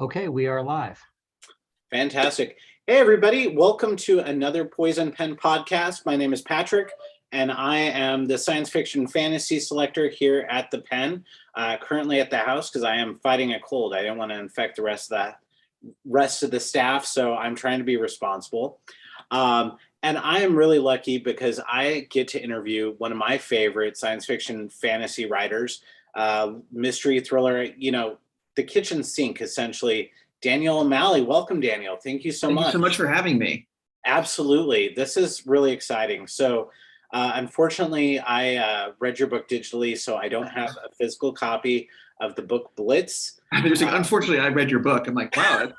Okay, we are live. Fantastic. Hey, everybody. Welcome to another Poison Pen podcast. My name is Patrick, and I am the science fiction fantasy selector here at the Pen, currently at the house because I am fighting a cold. I didn't want to infect the rest of the staff, so I'm trying to be responsible. And I am really lucky because I get to interview one of my favorite science fiction fantasy writers, mystery thriller, the kitchen sink, essentially. Daniel O'Malley. Welcome, Daniel. Thank you so Thank you much. so much for having me. Absolutely. This is really exciting. So, unfortunately, I read your book digitally, so I don't have a physical copy of the book Blitz. Unfortunately, I read your book. I'm like, wow.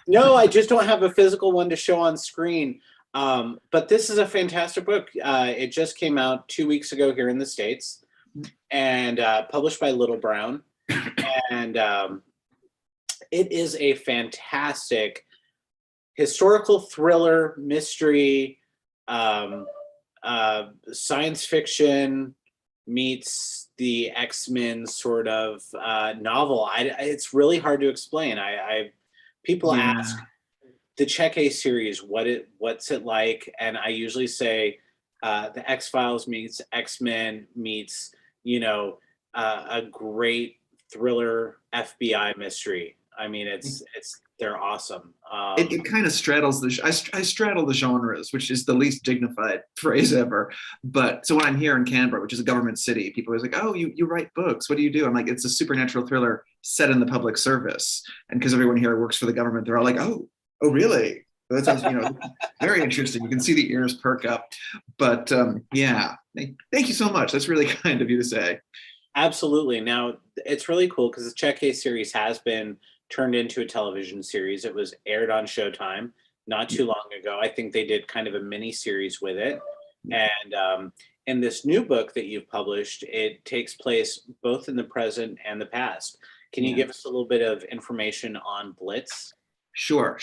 No, I just don't have a physical one to show on screen. But this is a fantastic book. It just came out 2 weeks ago here in the States and published by Little Brown. And it is a fantastic historical thriller, mystery, science fiction meets the X-Men sort of novel. It's really hard to explain. People ask the Check-A series, what's it like? And I usually say the X-Files meets X-Men meets, a great thriller FBI mystery. I mean, they're awesome. It kind of straddles I straddle the genres, which is the least dignified phrase ever. But so when I'm here in Canberra, which is a government city, people are like, "Oh, you write books. What do you do?" I'm like, "It's a supernatural thriller set in the public service." And because everyone here works for the government, they're all like, "Oh, really? That sounds, very interesting." You can see the ears perk up. But yeah, thank you so much. That's really kind of you to say. Absolutely. Now, it's really cool because the Check-A series has been turned into a television series. It was aired on Showtime not too long ago. I think they did kind of a mini series with it. And in this new book that you've published, it takes place both in the present and the past. Can you give us a little bit of information on Blitz? Sure.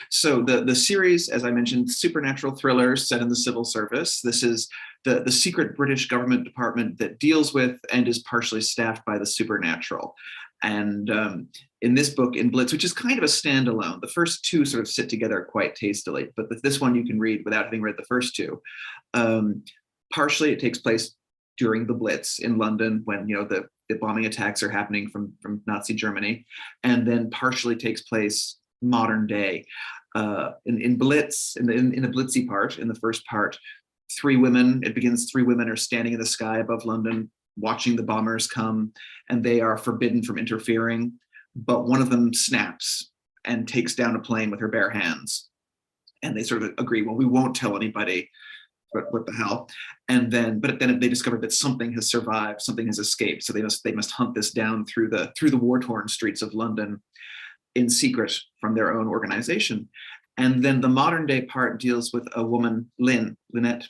So the series, as I mentioned, supernatural thrillers set in the civil service. This is the secret British government department that deals with and is partially staffed by the supernatural. And in this book, in Blitz, which is kind of a standalone, the first two sort of sit together quite tastily, but this one you can read without having read the first two. Partially, it takes place during the Blitz in London when the bombing attacks are happening from Nazi Germany, and then partially takes place modern day. In Blitz, in the Blitzy part, in the first part, three women are standing in the sky above London watching the bombers come, and they are forbidden from interfering, but one of them snaps and takes down a plane with her bare hands, and they sort of agree, well, we won't tell anybody, but what the hell. But then they discover that something has survived, something has escaped, so they must hunt this down through the war-torn streets of London in secret from their own organization. And then the modern day part deals with a woman, Lynette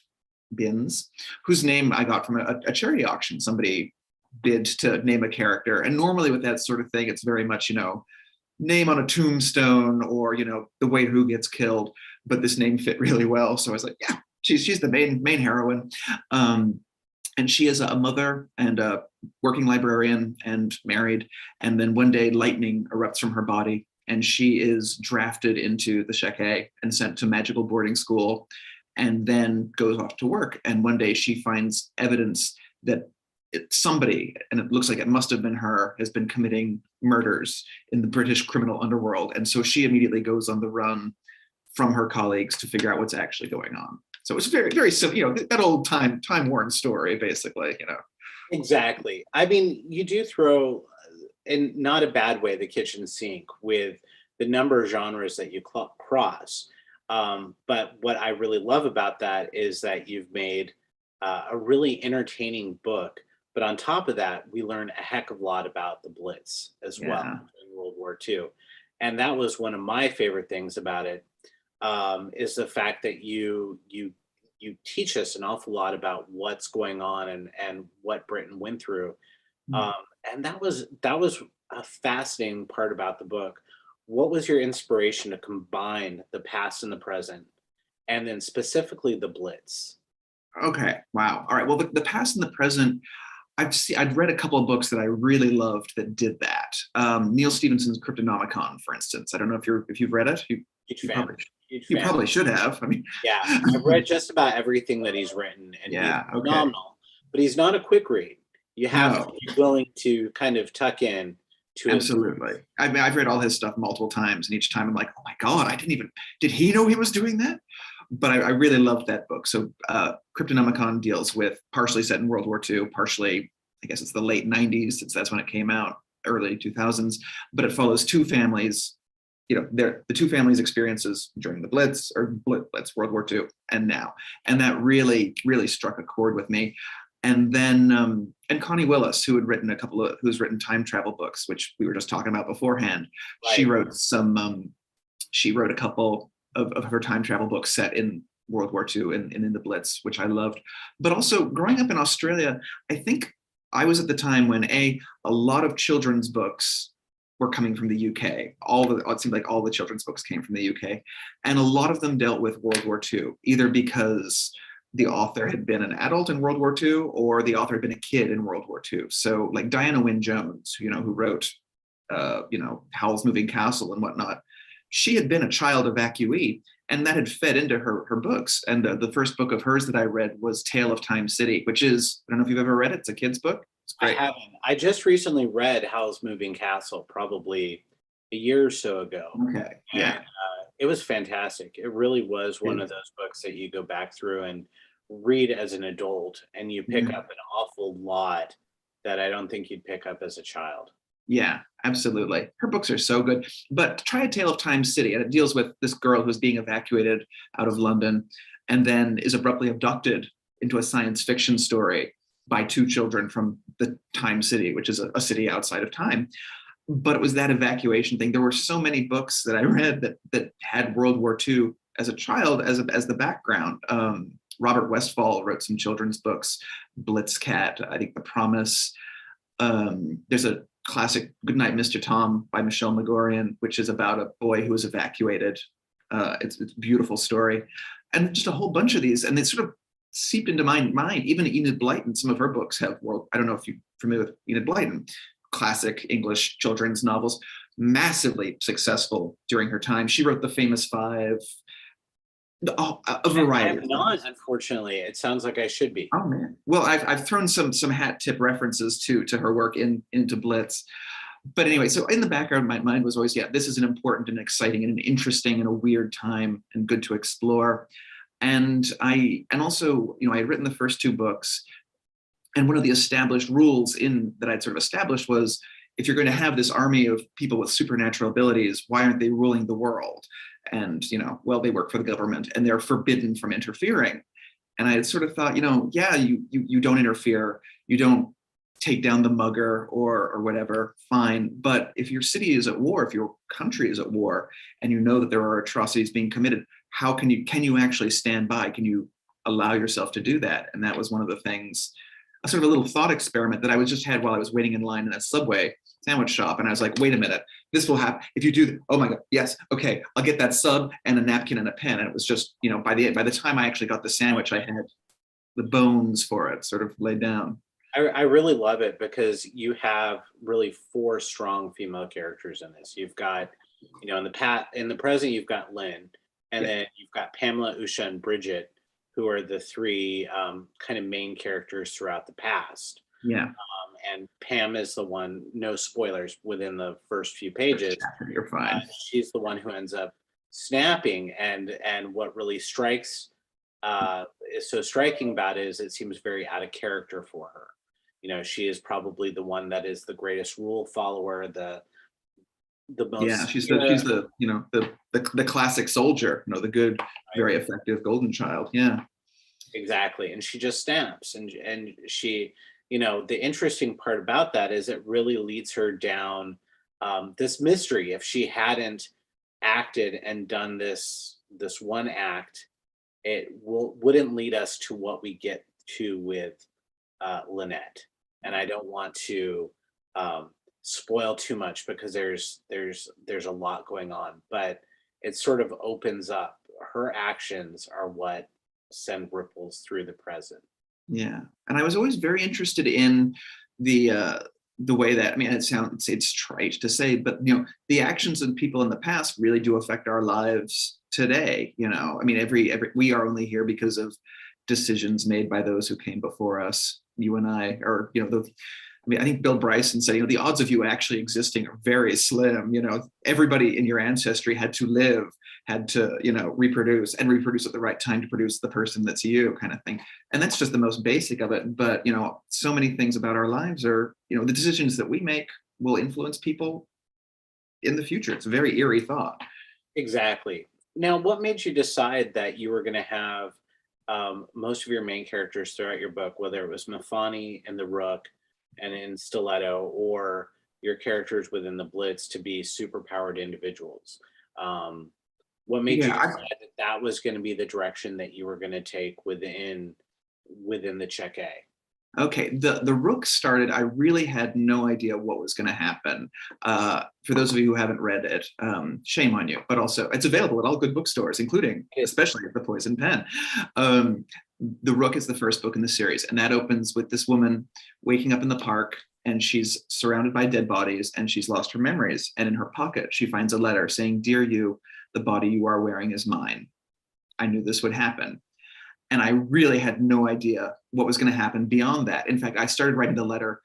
Binns, whose name I got from a charity auction. Somebody bid to name a character. And normally with that sort of thing, it's very much, name on a tombstone or, the way who gets killed. But this name fit really well. So I was like, yeah, she's the main heroine. And she is a mother and a working librarian and married. And then one day lightning erupts from her body and she is drafted into the Check-A and sent to magical boarding school and then goes off to work. And one day she finds evidence that somebody, and it looks like it must have been her, has been committing murders in the British criminal underworld. And so she immediately goes on the run from her colleagues to figure out what's actually going on. So it's very, very simple, that old time-worn story, basically, Exactly. I mean, you do throw, in not a bad way, the kitchen sink with the number of genres that you cross. But what I really love about that is that you've made a really entertaining book. But on top of that, we learn a heck of a lot about the Blitz as well during World War II. And that was one of my favorite things about it, is the fact that you teach us an awful lot about what's going on and what Britain went through. And that was a fascinating part about the book. What was your inspiration to combine the past and the present, and then specifically the Blitz? Okay, wow. All right, well, the past and the present, I'd read a couple of books that I really loved that did that. Neil Stephenson's Cryptonomicon, for instance. I don't know if you've read it. Huge You fan. probably Huge you fan. probably should have. I mean, Yeah, I've read just about everything that he's written, and he's yeah, okay, phenomenal. But he's not a quick read. You have to no, be willing to kind of tuck in to absorb. absolutely. I mean, I've read all his stuff multiple times, and each time I'm like, oh my god, I didn't even did he know he was doing that? But I really loved that book. So Cryptonomicon deals with partially set in World War II, partially, I guess it's the late 90s, since that's when it came out, early 2000s. But it follows two families, the two families' experiences during the Blitz or Blitz, World War II, and now. And that really, really struck a chord with me. And then, and Connie Willis, who's written time travel books, which we were just talking about beforehand. She Right. wrote she wrote a couple of her time travel books set in World War II and in the Blitz, which I loved. But also growing up in Australia, I think I was at the time when a lot of children's books were coming from the UK. It seemed like all the children's books came from the UK. And a lot of them dealt with World War II, either because the author had been an adult in World War II or the author had been a kid in World War II. So like Diana Wynne Jones, who wrote, Howl's Moving Castle and whatnot, she had been a child evacuee, and that had fed into her books. And the first book of hers that I read was Tale of Time City, which is, I don't know if you've ever read it. It's a kid's book. It's I great. haven't. I just recently read Howl's Moving Castle, probably a year or so ago, Okay. and Yeah. it was fantastic. It really was one Yeah. of those books that you go back through and read as an adult, and you pick up an awful lot that I don't think you'd pick up as a child. Yeah, absolutely. Her books are so good. But try A Tale of Time City, and it deals with this girl who's being evacuated out of London and then is abruptly abducted into a science fiction story by two children from the Time City, which is a city outside of time. But it was that evacuation thing. There were so many books that I read that had World War II as a child as the background. Robert Westfall wrote some children's books, Blitz Cat, I think The Promise. There's a classic Goodnight, Mr. Tom by Michelle Megorian, which is about a boy who was evacuated. It's a beautiful story. And just a whole bunch of these. And they sort of seeped into my mind. Even Enid Blyton, some of her books have, I don't know if you're familiar with Enid Blyton, classic English children's novels, massively successful during her time. She wrote The Famous Five, a I variety am of not, things. unfortunately. It sounds like I should be. Oh man. Well, I've thrown some hat tip references to her work into Blitz. But anyway, so in the background, my mind was always, yeah, this is an important and exciting and an interesting and a weird time and good to explore. And also, I had written the first two books, and one of the established rules that I'd sort of established was, if you're going to have this army of people with supernatural abilities, why aren't they ruling the world? And, well, they work for the government and they're forbidden from interfering. And I had sort of thought, yeah, you don't interfere, you don't take down the mugger or whatever, fine. But if your city is at war, if your country is at war, and you know that there are atrocities being committed, can you actually stand by? Can you allow yourself to do that? And that was one of the things, a sort of a little thought experiment that I just had while I was waiting in line in a Subway sandwich shop. And I was like, wait a minute, this will happen. If you do, oh my God, yes, okay, I'll get that sub and a napkin and a pen. And it was just, by the time I actually got the sandwich, I had the bones for it sort of laid down. I really love it because you have really four strong female characters in this. You've got, in the present, you've got Lynn, and then you've got Pamela, Usha, and Bridget, who are the three kind of main characters throughout the past. Yeah. And Pam is the one, no spoilers within the first few pages. You're fine. She's the one who ends up snapping. And what really is so striking about it is it seems very out of character for her. She is probably the one that is the greatest rule follower, the most. Yeah, she's the classic soldier, the good, very effective golden child. Yeah. Exactly. And she just snaps, and she, the interesting part about that is it really leads her down this mystery. If she hadn't acted and done this one act, it wouldn't lead us to what we get to with Lynette. And I don't want to spoil too much because there's a lot going on, but it sort of opens up. Her actions are what send ripples through the present. Yeah, and I was always very interested in the uh, the way that, I mean, it's trite to say, but the actions of people in the past really do affect our lives today. I mean, every we are only here because of decisions made by those who came before us. You and I, or I mean, I think Bill Bryson said, the odds of you actually existing are very slim. Everybody in your ancestry had to live, had to, reproduce and reproduce at the right time to produce the person that's you, kind of thing. And that's just the most basic of it. But, so many things about our lives are, the decisions that we make will influence people in the future. It's a very eerie thought. Exactly. Now, what made you decide that you were going to have most of your main characters throughout your book, whether it was Mafani and the Rook and in Stiletto, or your characters within the Blitz to be superpowered individuals? Um, what made you Yeah, decide that that was going to be the direction that you were going to take within the Check A? okay, the Rook started. I really had no idea what was going to happen. For those of you who haven't read it, shame on you. But also, it's available at all good bookstores, including, especially the Poison Pen. Um, the Rook is the first book in the series, and that opens with this woman waking up in the park, and she's surrounded by dead bodies, and she's lost her memories. And in her pocket, she finds a letter saying, "Dear you, the body you are wearing is mine. I knew this would happen." And I really had no idea what was going to happen beyond that. In fact, I started writing the letter.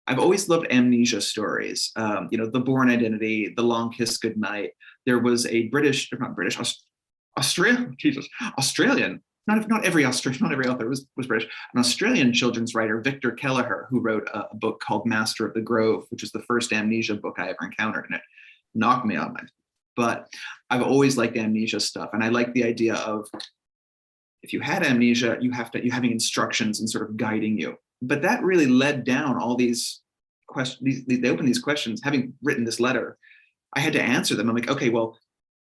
I've always loved amnesia stories. The Born Identity, The Long Kiss Goodnight. There was a British, not British, Australian, Jesus, Australian. Not every Australian, not every author was British. An Australian children's writer, Victor Kelleher, who wrote a book called Master of the Grove, which is the first amnesia book I ever encountered, and it knocked me on my. But I've always liked amnesia stuff, and I like the idea of, if you had amnesia, you having instructions and sort of guiding you. But that really led down all these questions. They opened these questions. Having written this letter, I had to answer them. I'm like, okay, well,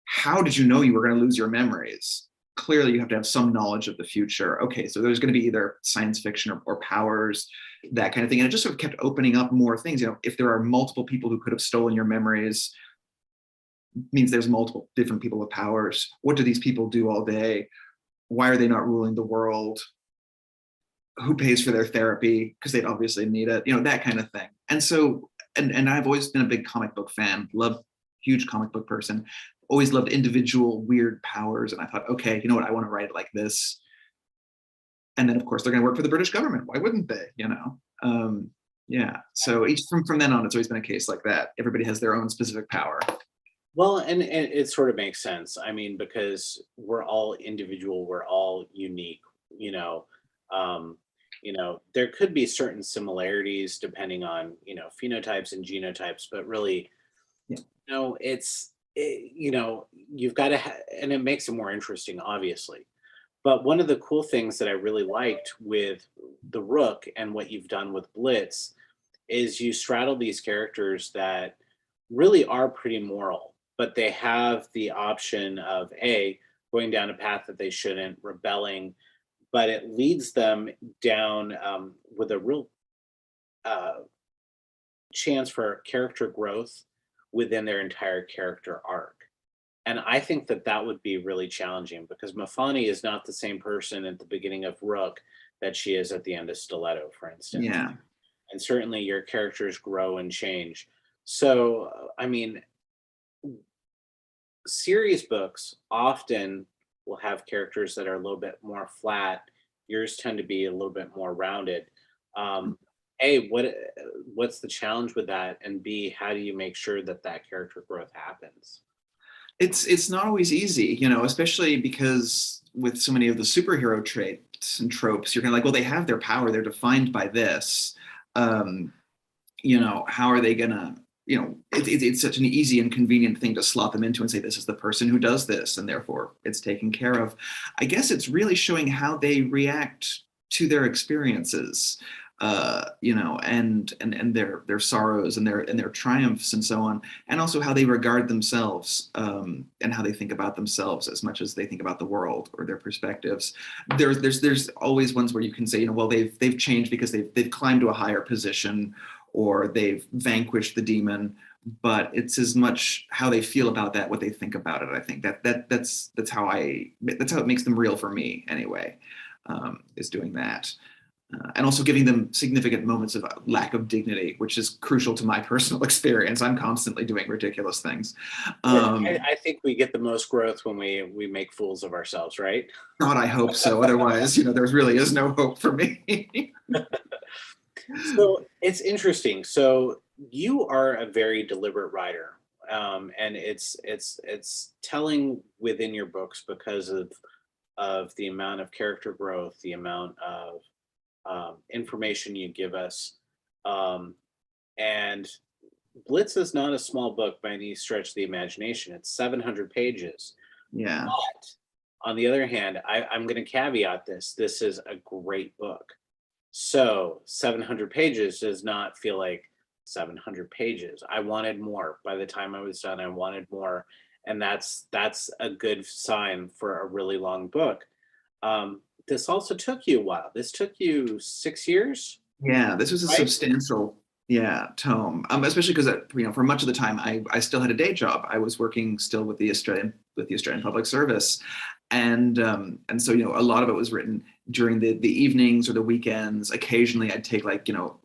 how did you know you were going to lose your memories? Clearly, you have to have some knowledge of the future. Okay, so there's going to be either science fiction or powers, that kind of thing. And it just sort of kept opening up more things. If there are multiple people who could have stolen your memories, means there's multiple different people with powers. What do these people do all day? Why are they not ruling the world? Who pays for their therapy? Because they'd obviously need it, that kind of thing. And so, and I've always been a big comic book fan, huge comic book person, always loved individual weird powers. And I thought, okay, you know what? I want to write it like this. And then, of course, they're going to work for the British government. Why wouldn't they? Yeah. So from then on, it's always been a case like that. Everybody has their own specific power. Well, and it sort of makes sense. I mean, because we're all individual, we're all unique. You know, um, there could be certain similarities depending on phenotypes and genotypes, but really, Yeah. you've got to, and it makes it more interesting, obviously. But one of the cool things that I really liked with the Rook and what you've done with Blitz is you straddle these characters that really are pretty moral, but they have the option of A, going down a path that they shouldn't, rebelling, but it leads them down with a real uh, chance for character growth within their entire character arc. And I think that that would be really challenging because Mafani is not the same person at the beginning of Rook that she is at the end of Stiletto, for instance. Yeah. And certainly your characters grow and change. So, I mean, serious books often will have characters that are a little bit more flat. Yours tend to be a little bit more rounded. A, what's the challenge with that? And B, how do you make sure that that character growth happens? It's not always easy, especially because with so many of the superhero traits and tropes, you're kind of like, well, they have their power, they're defined by this. Um, how are they gonna, it's such an easy and convenient thing to slot them into and say, this is the person who does this, and therefore it's taken care of. I guess it's really showing how they react to their experiences, and their sorrows and their triumphs and so on, and also how they regard themselves, and how they think about themselves as much as they think about the world or their perspectives. There's always ones where you can say, well, they've changed because they've climbed to a higher position or they've vanquished the demon, but it's as much how they feel about that, what they think about it. I think that's how it makes them real for me anyway, is doing that. and also giving them significant moments of lack of dignity, which is crucial to my personal experience. I'm constantly doing ridiculous things. Yeah, Um, I think we get the most growth when we make fools of ourselves, right? God, I hope so. Otherwise, there really is no hope for me. So it's interesting. So you are a very deliberate writer, and it's telling within your books because of the amount of character growth, the amount of information you give us, um, and Blitz is not a small book by any stretch of the imagination. It's 700 pages. Yeah. But on the other hand, I'm going to caveat this. This is a great book. So 700 pages does not feel like 700 pages. I wanted more. By the time I was done, I wanted more. And that's a good sign for a really long book. This also took you a while. This took you 6 years, Yeah, this was a right? substantial, yeah, tome. Especially because for much of the time I still had a day job. I was working still with the Australian Public Service, and so a lot of it was written during the evenings or the weekends. Occasionally, I'd take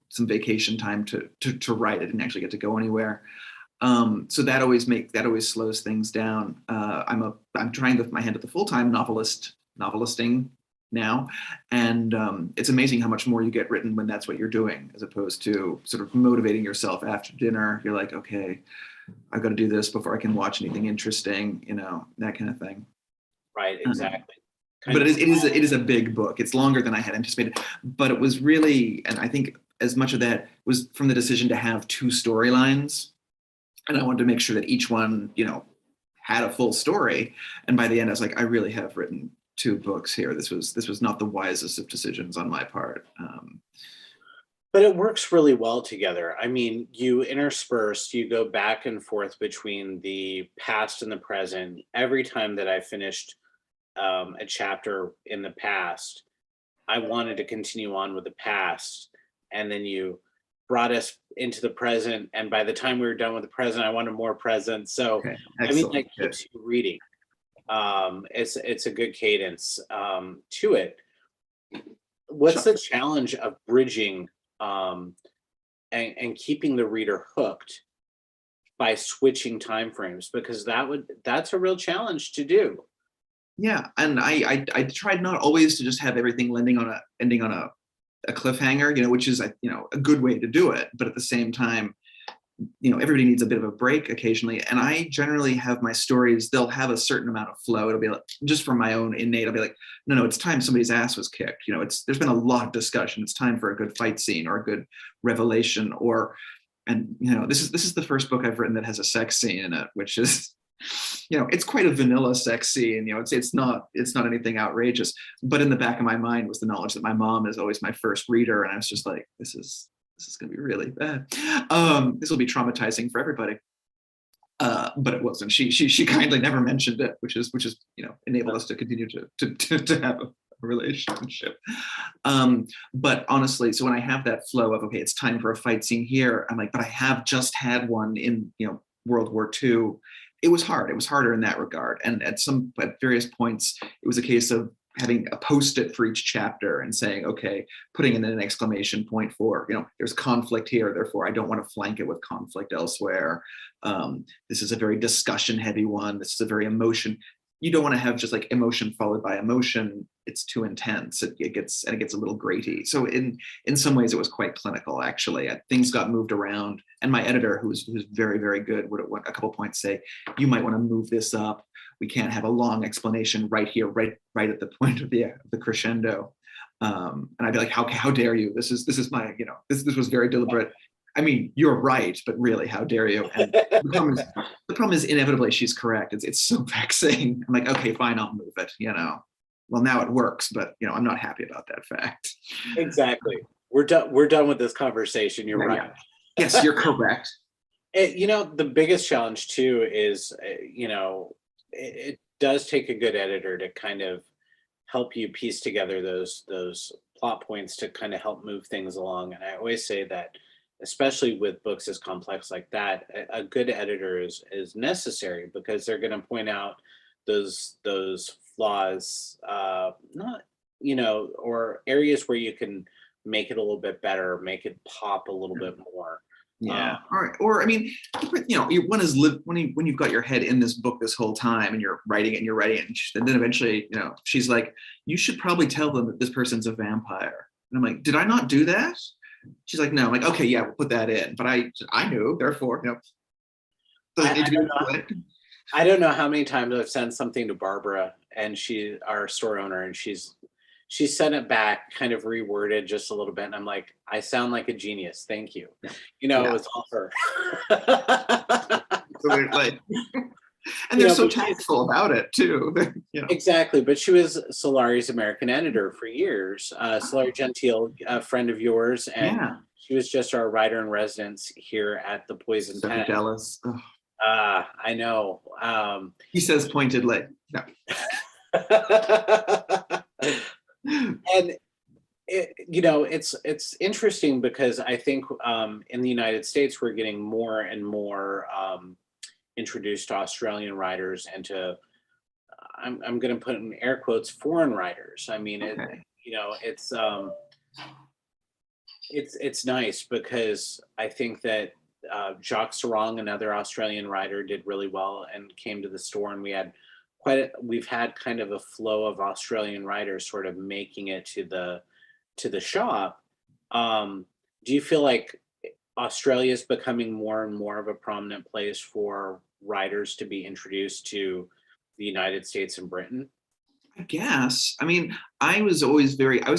some vacation time to write. I didn't actually get to go anywhere. So that always slows things down. I'm trying my hand at the full-time novelisting now, and it's amazing how much more you get written when that's what you're doing, as opposed to sort of motivating yourself after dinner. You're like, okay, I've got to do this before I can watch anything interesting, that kind of thing. Right, Um, exactly. Kind but of it is a big book. It's longer than I had anticipated, but it was really, and I think as much of that was from the decision to have two storylines, and I wanted to make sure that each one, had a full story. And by the end, I was like, I really have written two books here. This was not the wisest of decisions on my part. But it works really well together. I mean, you go back and forth between the past and the present. Every time that I finished a chapter in the past, I wanted to continue on with the past. And then you brought us into the present. And by the time we were done with the present, I wanted more present. So, Okay, I mean, excellent. that Good. keeps you reading. It's a good cadence to it. What's Sure. the challenge of bridging um, and keeping the reader hooked by switching time frames? Because that's a real challenge to do. Yeah, and I tried not always to just have everything ending on a cliffhanger, which is a good way to do it. But at the same time, everybody needs a bit of a break occasionally. And I generally have my stories, they'll have a certain amount of flow. It'll be like, just from my own innate, I'll be like, no, it's time somebody's ass was kicked. There's been a lot of discussion. It's time for a good fight scene or a good revelation, and this is the first book I've written that has a sex scene in it, which is, it's quite a vanilla sex scene. It's not anything outrageous. But in the back of my mind was the knowledge that my mom is always my first reader, and I was just like, this is going to be really bad. This will be traumatizing for everybody. But it wasn't. She kindly never mentioned it, which is enabled us to continue to have a relationship. But honestly, so when I have that flow of, okay, it's time for a fight scene here, I'm like, but I have just had one in World War II. It was hard. It was harder in that regard. And at various points, it was a case of having a post-it for each chapter and saying, okay, putting in an exclamation point for, there's conflict here, therefore I don't want to flank it with conflict elsewhere. This is a very discussion heavy one. This is a very emotion. You don't want to have just like emotion followed by emotion. It's too intense. It gets a little graty. So in some ways it was quite clinical, actually. Things got moved around, and my editor, who's very, very good, would at a couple points say, you might want to move this up. We can't have a long explanation right here, right at the point of the crescendo. And I'd be like, how dare you? This is my, this was very deliberate. I mean, you're right, but really, how dare you? And the problem is inevitably she's correct. It's so vexing. I'm like, okay, fine, I'll move it. Well, now it works, but I'm not happy about that fact. Exactly. We're done with this conversation. You're Yeah, right. yeah. Yes, you're correct. The biggest challenge too is, it does take a good editor to kind of help you piece together those plot points to kind of help move things along. And I always say that, especially with books as complex like that, a good editor is necessary, because they're going to point out those flaws, not or areas where you can make it a little bit better, make it pop a little bit more. Yeah. Or I mean, one is when you've got your head in this book this whole time and you're writing it and you're writing it, and then eventually, she's like, you should probably tell them that this person's a vampire. And I'm like, did I not do that? She's like, no. I'm like, okay, yeah, we'll put that in. But I knew, therefore, doesn't need to be reflected. I don't know how many times I've sent something to Barbara, and she, our store owner, and she's sent it back kind of reworded just a little bit, and I'm like, I sound like a genius, thank you. It was all her. Absolutely. And they're so tactful about it too. Exactly, but she was Solari's American editor for years. Solari Gentile, a friend of yours, and she was just our writer in residence here at the Poison Pen. So jealous. I know. He says pointedly. No. And it's interesting because I think in the United States we're getting more and more introduced to Australian writers and to I'm going to put in air quotes foreign writers. I mean, it's nice because I think that Jacques Sarong, another Australian writer, did really well and came to the store, and we've had kind of a flow of Australian writers sort of making it to the shop. Do you feel like Australia is becoming more and more of a prominent place for writers to be introduced to the United States and Britain? I guess. I mean, I was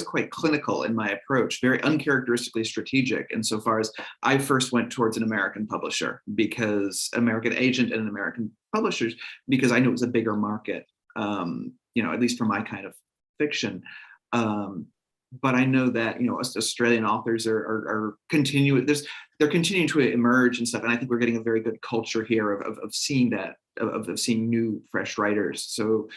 quite clinical in my approach, very uncharacteristically strategic insofar as I first went towards an American publisher, American agent and an American publishers, because I knew it was a bigger market, at least for my kind of fiction. But I know that, Australian authors are continuing, they're continuing to emerge and stuff. And I think we're getting a very good culture here of seeing that, of seeing new, fresh writers. So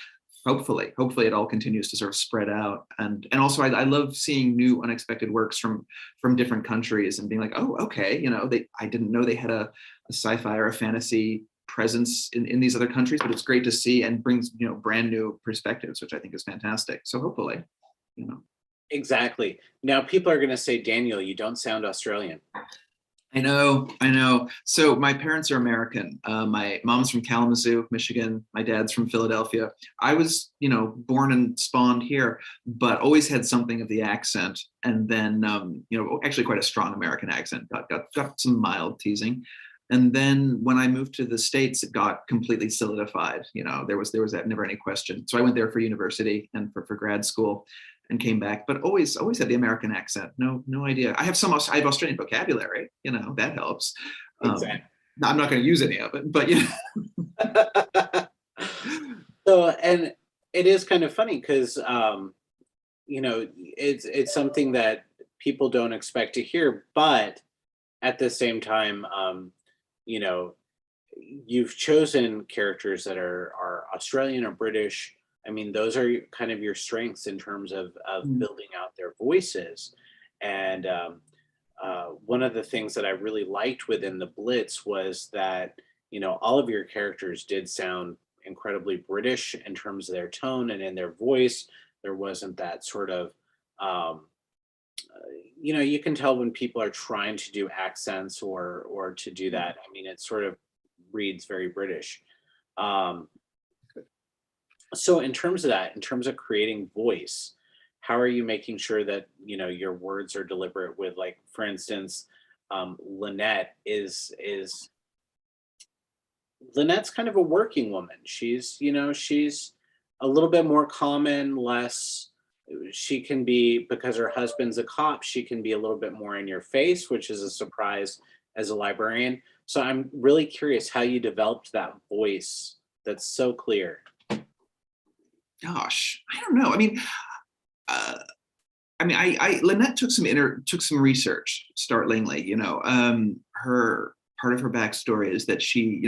hopefully it all continues to sort of spread out. And also I love seeing new unexpected works from different countries and being like, oh, okay, I didn't know they had a sci-fi or a fantasy presence in these other countries, but it's great to see and brings, brand new perspectives, which I think is fantastic. So hopefully. Exactly. Now people are going to say, Daniel, you don't sound Australian. I know. So my parents are American. My mom's from Kalamazoo, Michigan. My dad's from Philadelphia. I was, born and spawned here, but always had something of the accent. And then, actually quite a strong American accent. Got some mild teasing. And then when I moved to the States, it got completely solidified. There was never any question. So I went there for university and for grad school. And came back, but always had the American accent. No idea. I have Australian vocabulary. That helps. Exactly. I'm not going to use any of it, but So, and it is kind of funny because it's something that people don't expect to hear, but at the same time, you've chosen characters that are Australian or British. I mean, those are kind of your strengths in terms of building out their voices. And one of the things that I really liked within the Blitz was that, all of your characters did sound incredibly British in terms of their tone and in their voice. There wasn't that sort of, you can tell when people are trying to do accents or to do that. I mean, it sort of reads very British. So in terms of creating voice, how are you making sure that, your words are deliberate with, like, for instance, Lynette Lynette's kind of a working woman. She's a little bit more common, she can be, because her husband's a cop, she can be a little bit more in your face, which is a surprise as a librarian. So I'm really curious how you developed that voice that's so clear. Gosh, I don't know. I mean, Lynette took some research startlingly. Her part of her backstory is that she,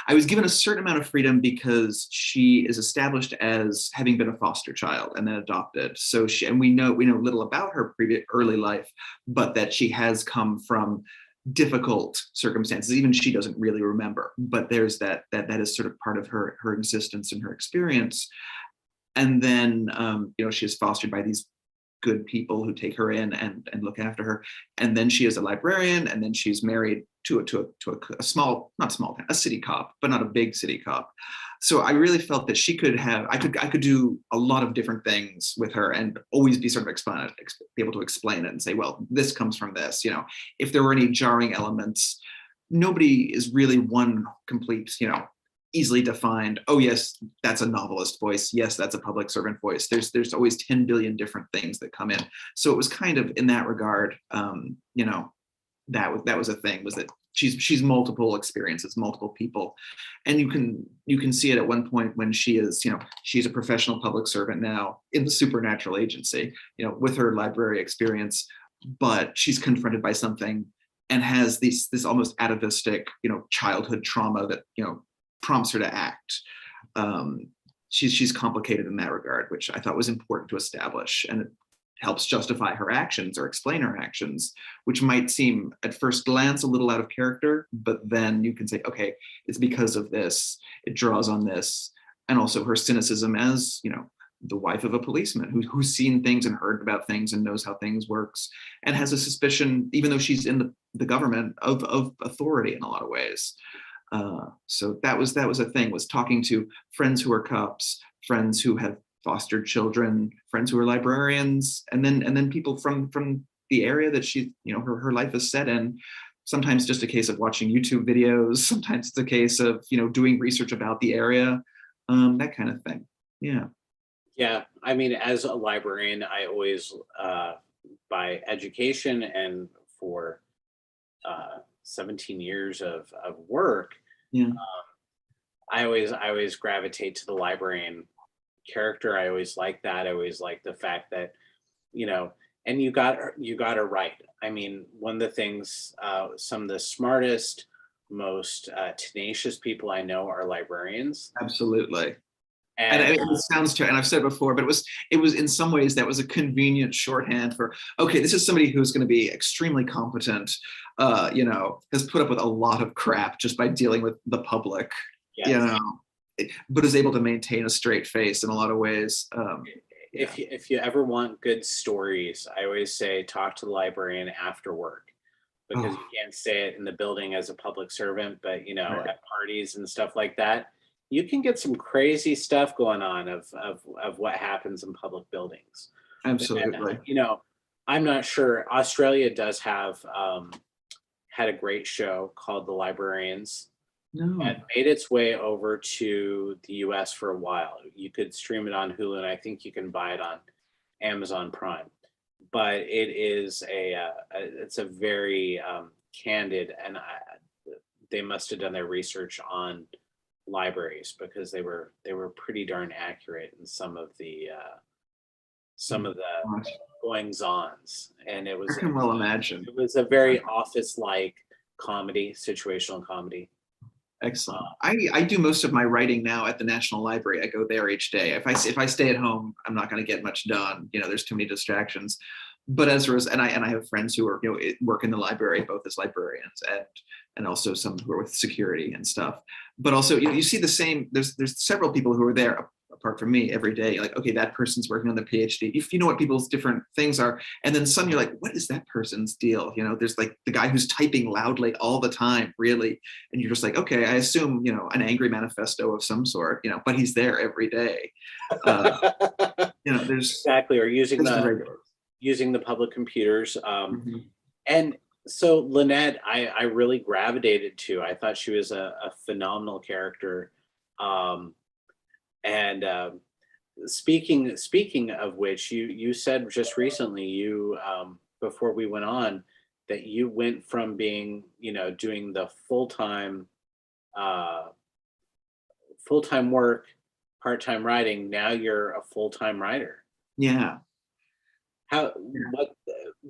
I was given a certain amount of freedom because she is established as having been a foster child and then adopted. So we know little about her previous early life, but that she has come from difficult circumstances. Even she doesn't really remember, but there's that is sort of part of her existence and her experience. And then she is fostered by these good people who take her in and look after her. And then she is a librarian, and then she's married to a small, not small, a city cop, but not a big city cop. So I really felt that she could have, I could do a lot of different things with her and always be sort of be able to explain it and say, well, this comes from this. You know, if there were any jarring elements, nobody is really one complete, you know, easily defined, oh yes, that's a novelist voice, yes, that's a public servant voice. There's always 10 billion different things that come in. So it was kind of in that regard, you know, that was a thing, was that she's multiple experiences, multiple people. And you can see it at one point when she is, you know, she's a professional public servant now in the supernatural agency, you know, with her library experience, but she's confronted by something and has this almost atavistic, you know, childhood trauma that, you know, prompts her to act. She's complicated in that regard, which I thought was important to establish, and it helps justify her actions or explain her actions, which might seem at first glance a little out of character, but then you can say, okay, it's because of this, it draws on this, and also her cynicism as, you know, the wife of a policeman who's seen things and heard about things and knows how things works, and has a suspicion, even though she's in the government, of authority in a lot of ways. So that was a thing, was talking to friends who are cops, friends who have fostered children, friends who are librarians, and then people from the area that she, you know, her life is set in. Sometimes just a case of watching YouTube videos, sometimes it's a case of, you know, doing research about the area, that kind of thing. Yeah. Yeah, I mean, as a librarian, I always, by education and for 17 years of work, Yeah. I always gravitate to the librarian character. I always like that. I always like the fact that, you know, and you got her right. I mean, one of the things, some of the smartest, most tenacious people I know are librarians. Absolutely. And And it sounds and I've said it before, but it was in some ways that was a convenient shorthand for, okay, this is somebody who's going to be extremely competent, you know, has put up with a lot of crap just by dealing with the public, yes. You know, but is able to maintain a straight face in a lot of ways. Yeah. If you ever want good stories, I always say talk to the librarian after work, because you can't say it in the building as a public servant, but you know, Right. at parties and stuff like that, you can get some crazy stuff going on of what happens in public buildings. Absolutely. And, you know, I'm not sure. Australia does have had a great show called The Librarians. No. That made its way over to the US for a while. You could stream it on Hulu, and I think you can buy it on Amazon Prime. But it is it's a very candid, and they must have done their research on libraries, because they were pretty darn accurate in some of the goings-ons, and it was, I can well imagine. it was a very office-like comedy, situational comedy. Excellent. I do most of my writing now at the National Library. I go there each day. If I stay at home, I'm not going to get much done. You know, there's too many distractions. But and I have friends who are, you know, work in the library, both as librarians and also some who are with security and stuff. But also, you know, you see the same. There's several people who are there apart from me every day. Like, okay, that person's working on the PhD. If you know what people's different things are, and then some, you're like, what is that person's deal? You know, there's like the guy who's typing loudly all the time, really, and you're just like, okay, I assume, you know, an angry manifesto of some sort, you know, but he's there every day. You know, there's exactly, or using the public computers. And so Lynette, I really gravitated to. I thought she was a phenomenal character. And speaking of which, you said just recently, you before we went on, that you went from being, you know, doing the full-time work, part-time writing. Now you're a full-time writer. Yeah. How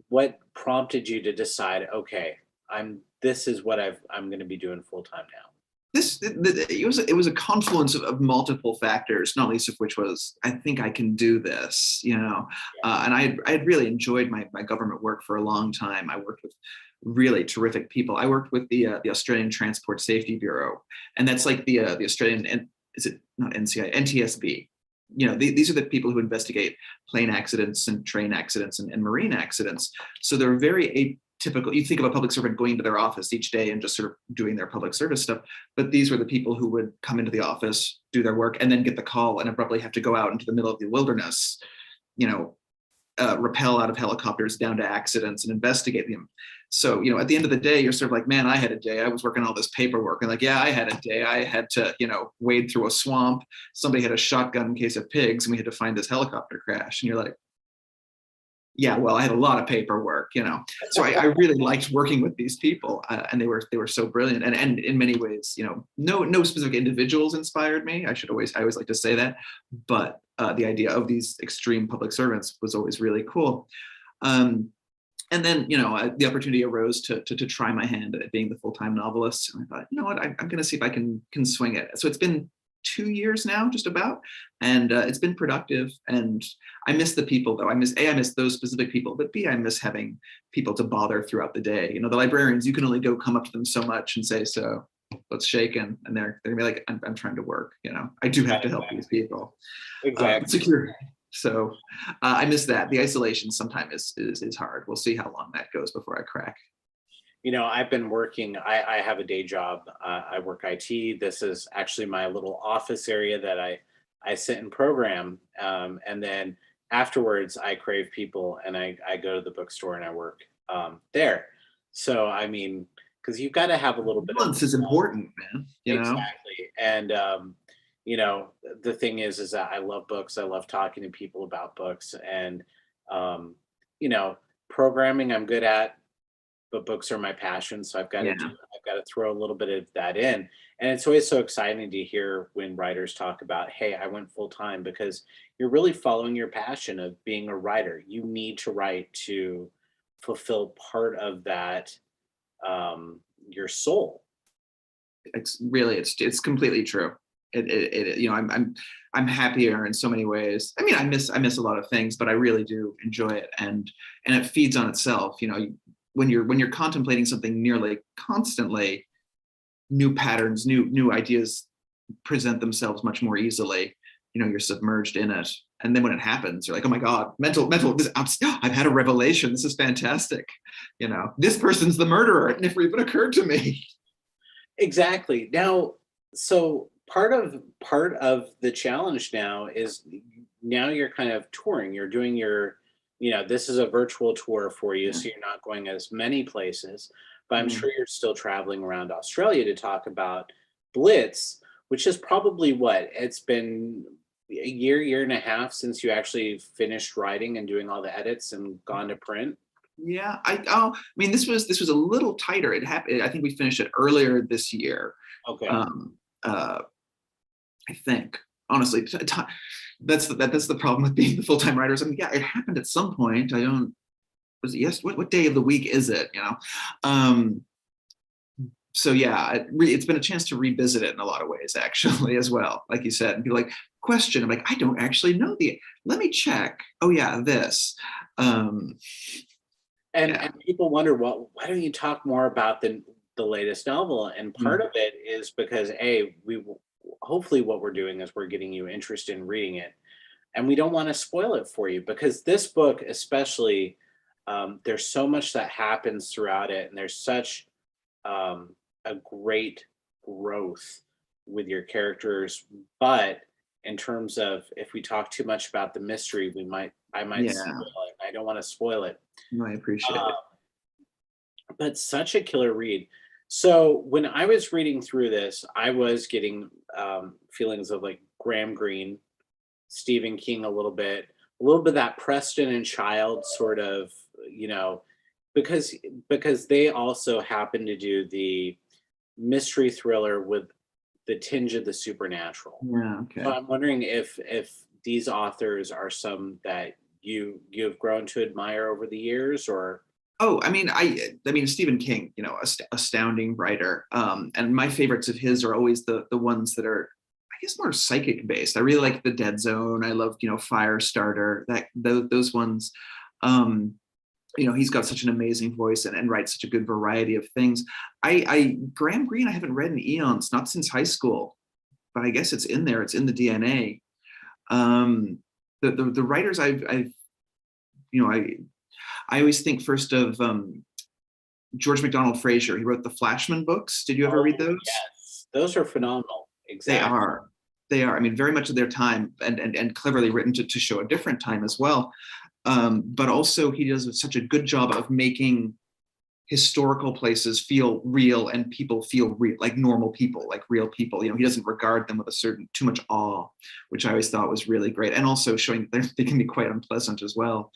what prompted you to decide, okay, this is what I'm going to be doing full-time now? It was a confluence of multiple factors, not least of which was, I think I can do this, you know. And I had really enjoyed my government work for a long time. I worked with really terrific people. I worked with the Australian Transport Safety Bureau, and that's like the Australian, is it not NCI, NTSB, these are the people who investigate plane accidents and train accidents and marine accidents. So they're very atypical. You think of a public servant going to their office each day and just sort of doing their public service stuff, but these were the people who would come into the office, do their work, and then get the call and abruptly have to go out into the middle of the wilderness, rappel out of helicopters down to accidents and investigate them. So, at the end of the day, you're sort of like, man, I had a day. I was working all this paperwork. And like, yeah, I had a day. I had to, wade through a swamp. Somebody had a shotgun in case of pigs, and we had to find this helicopter crash. And you're like, yeah, well, I had a lot of paperwork, So I really liked working with these people, and they were so brilliant. And in many ways, no specific individuals inspired me. I always like to say that, but the idea of these extreme public servants was always really cool. And then, the opportunity arose to try my hand at being the full-time novelist. And I thought, you know what, I'm going to see if I can swing it. So it's been 2 years now, just about, and it's been productive. And I miss the people, though. I miss those specific people, but B, I miss having people to bother throughout the day. The librarians, you can only come up to them so much and say, so what's shaking? And they're gonna be like, I'm trying to work. I do have to help these people. Exactly. So I miss that. The isolation sometimes is hard. We'll see how long that goes before I crack. I've been working, I have a day job. I work IT. This is actually my little office area that I sit and program. And then afterwards, I crave people and I go to the bookstore and I work there. So, because you've got to have a little bit balance is important, man. Exactly. And, the thing is that I love books. I love talking to people about books, and, programming I'm good at, but books are my passion. So I've got to throw a little bit of that in. And it's always so exciting to hear when writers talk about, hey, I went full time, because you're really following your passion of being a writer. You need to write to fulfill part of that, your soul. It's completely true. I'm happier in so many ways. I miss a lot of things, but I really do enjoy it, and it feeds on itself. When you're contemplating something nearly constantly, new patterns, new ideas present themselves much more easily. You're submerged in it, and then when it happens, you're like, oh my God, mental. I've had a revelation. This is fantastic. This person's the murderer. It never even occurred to me. Exactly. Now, so part of the challenge now is you're kind of touring. You're doing your, this is a virtual tour for you, so you're not going as many places, but I'm sure you're still traveling around Australia to talk about Blitz, which is probably it's been a year and a half since you actually finished writing and doing all the edits and gone to print. Yeah, this was a little tighter. It happened. I think we finished it earlier this year. Okay. I think, honestly, that's the problem with being the full-time writers. It happened at some point. What day of the week is it? So yeah, it's been a chance to revisit it in a lot of ways, actually, as well. Like you said, and be like, question. I'm like, I don't actually know let me check. Oh yeah, this. And people wonder, well, why don't you talk more about the latest novel? And part of it is because hopefully what we're doing is we're getting you interested in reading it, and we don't want to spoil it for you, because this book especially, there's so much that happens throughout it, and there's such a great growth with your characters. But in terms of, if we talk too much about the mystery, I might spoil it. I don't want to spoil it. No, I appreciate it. But such a killer read. So when I was reading through this, I was getting feelings of like Graham Greene, Stephen King, a little bit of that Preston and Child sort of, because they also happen to do the mystery thriller with the tinge of the supernatural. Yeah, okay. So I'm wondering if these authors are some that you've grown to admire over the years, or. Oh, Stephen King, astounding writer. And my favorites of his are always the ones that are, I guess, more psychic based. I really like The Dead Zone. I love, Firestarter, those ones. He's got such an amazing voice and writes such a good variety of things. Graham Greene, I haven't read in eons, not since high school, but I guess it's in there. It's in the DNA. The writers I've you know, I always think first of George MacDonald Fraser. He wrote the Flashman books. Did you ever read Oh, those? yes. Those are phenomenal. They Exactly. are. They are. I mean, very much of their time, and cleverly written to show a different time as well. But also, he does such a good job of making historical places feel real and people feel real, like normal people, like real people. You know, he doesn't regard them with a certain too much awe, which I always thought was really great, and also showing that they can be quite unpleasant as well.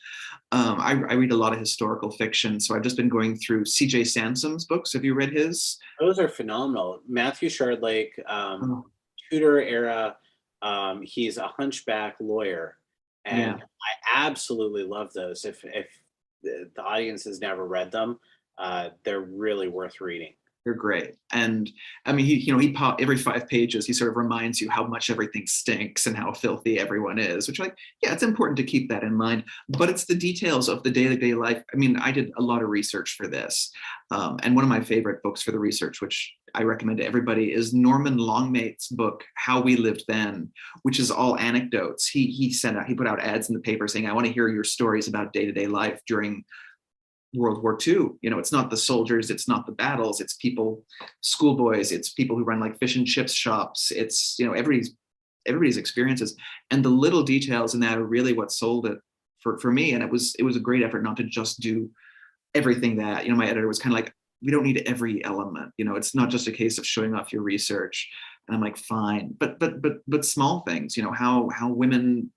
I read a lot of historical fiction, so I've just been going through C.J. Sansom's books. Have you read his? Those are phenomenal. Matthew Shardlake, Oh, Tudor era. He's a hunchback lawyer, yeah. and I absolutely love those. If the audience has never read them, they're really worth reading. They're great. And I mean, he pop every 5 pages, he sort of reminds you how much everything stinks and how filthy everyone is, which like, yeah, it's important to keep that in mind, but it's the details of the day-to-day life. I mean, I did a lot of research for this. And one of my favorite books for the research, which I recommend to everybody, is Norman Longmate's book, How We Lived Then, which is all anecdotes. He put out ads in the paper saying, I want to hear your stories about day-to-day life during World War II. You know, it's not the soldiers, it's not the battles, it's people, schoolboys, it's people who run like fish and chips shops. It's, you know, everybody's experiences. And the little details in that are really what sold it for me. And it was a great effort not to just do everything that, you know, my editor was kind of like, we don't need every element. You know, it's not just a case of showing off your research. And I'm like, fine. But small things, you know, how women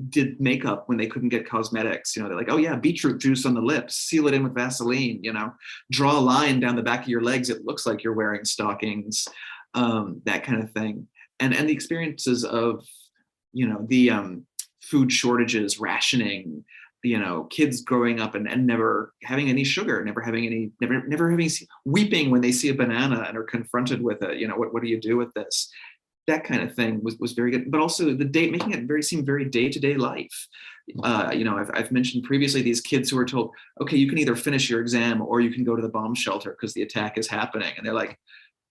did makeup when they couldn't get cosmetics. You know, they're like, oh yeah, beetroot juice on the lips, seal it in with Vaseline, you know, draw a line down the back of your legs, it looks like you're wearing stockings, that kind of thing. And the experiences of, you know, the food shortages, rationing, you know, kids growing up and never having any sugar, never having weeping when they see a banana and are confronted with it. You know, what do you do with this? That kind of thing was very good, but also the day, making it seem very day-to-day life. You know, I've mentioned previously these kids who are told, okay, you can either finish your exam or you can go to the bomb shelter because the attack is happening, and they're like,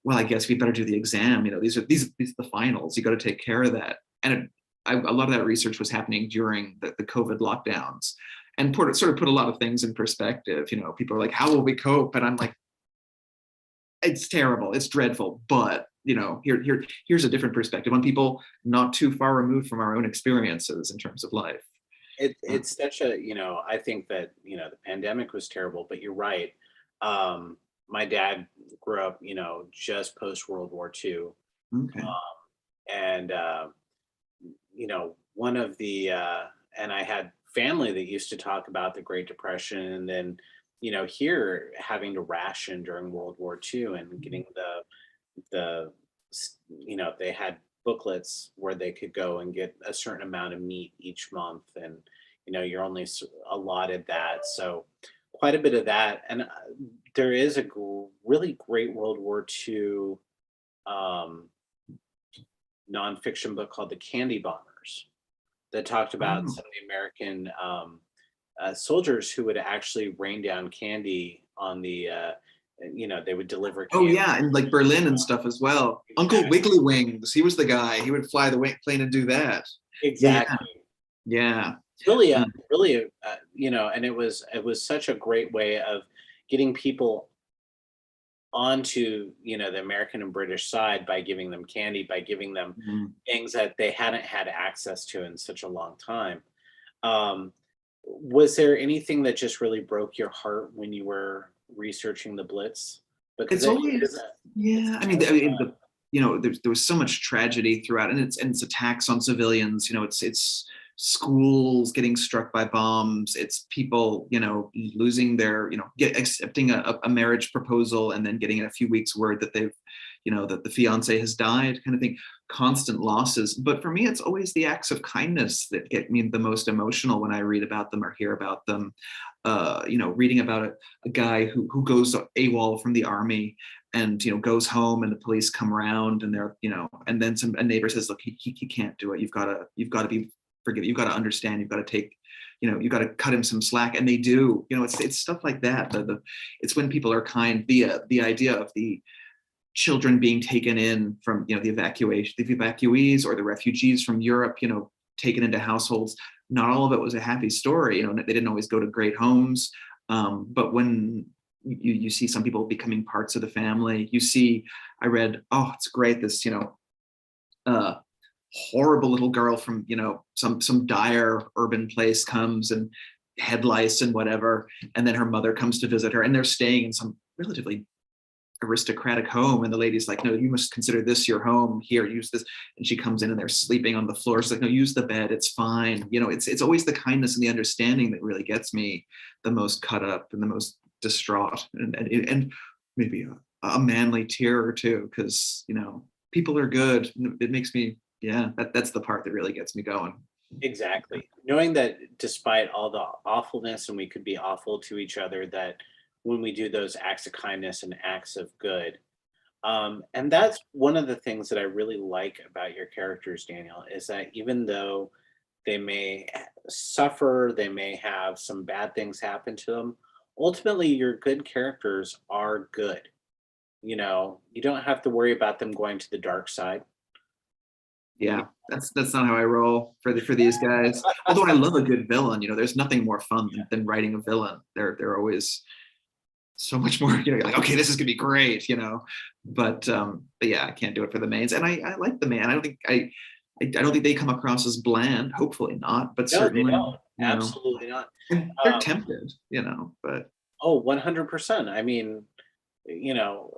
well, I guess we better do the exam. You know, these are the finals. You got to take care of that. And a lot of that research was happening during the COVID lockdowns, and sort of put a lot of things in perspective. You know, people are like, how will we cope? And I'm like, it's terrible, it's dreadful, but you know, here's a different perspective on people not too far removed from our own experiences in terms of life. It's such a, you know, I think that, you know, the pandemic was terrible, but you're right. My dad grew up, you know, just post World War II. Okay. And, you know, one of the, and I had family that used to talk about the Great Depression, and then, you know, here having to ration during World War II and getting the you know, they had booklets where they could go and get a certain amount of meat each month, and you know, you're only allotted that. So quite a bit of that. And there is a really great World War II um, nonfiction book called The Candy Bombers that talked about Oh. some of the American soldiers who would actually rain down candy on the you know, they would deliver Oh candy. yeah, and like Berlin and stuff as well. Uncle Exactly. Wiggly Wings, he was the guy. He would fly the plane and do that. Yeah, Exactly. yeah. Really Uh, you know, and it was such a great way of getting people onto, you know, the American and British side by giving them candy, by giving them mm. things that they hadn't had access to in such a long time. um, was there anything that just really broke your heart when you were researching the Blitz? Because It's it is always, yeah. it's I mean, terrible. you know, there was so much tragedy throughout, and it's attacks on civilians. You know, it's schools getting struck by bombs. It's people, you know, losing their, you know, accepting a marriage proposal and then getting in a few weeks word that they've, you know, that the fiance has died, kind of thing. Constant losses. But for me, it's always the acts of kindness that get me the most emotional when I read about them or hear about them. You know, reading about a guy who goes AWOL from the army and, you know, goes home and the police come around and they're, you know, and then a neighbor says, look, he can't do it. You've got to be forgive. You've got to understand. You've got to take, you know, you got to cut him some slack, and they do. You know, it's stuff like that. It's when people are kind. The idea of the children being taken in from, you know, the evacuees or the refugees from Europe, you know, taken into households. Not all of it was a happy story. They didn't always go to great homes. But when you see some people becoming parts of the family, I read, oh, it's great, this, horrible little girl from, some dire urban place comes, and head lice and whatever. And then her mother comes to visit her, and they're staying in some relatively aristocratic home, and the lady's like, no, you must consider this your home, here, use this. And she comes in and they're sleeping on the floor. She's like, no, use the bed, it's fine. It's always the kindness and the understanding that really gets me the most cut up and the most distraught, and maybe a manly tear or two, because people are good. It makes me, that's the part that really gets me going. Exactly. Knowing that despite all the awfulness, and we could be awful to each other, that when we do those acts of kindness and acts of good, and that's one of the things that I really like about your characters, Daniel, is that even though they may suffer, they may have some bad things happen to them, ultimately your good characters are good. You don't have to worry about them going to the dark side. Yeah, that's not how I roll for these guys. Although I love a good villain, there's nothing more fun than writing a villain. They're always so much more, you're like, okay, this is gonna be great, But yeah, I can't do it for the mains. And I like the man. I don't think they come across as bland. Hopefully not, but No, they certainly, don't. Absolutely not. and they're tempted, but Oh, 100%. I mean, you know,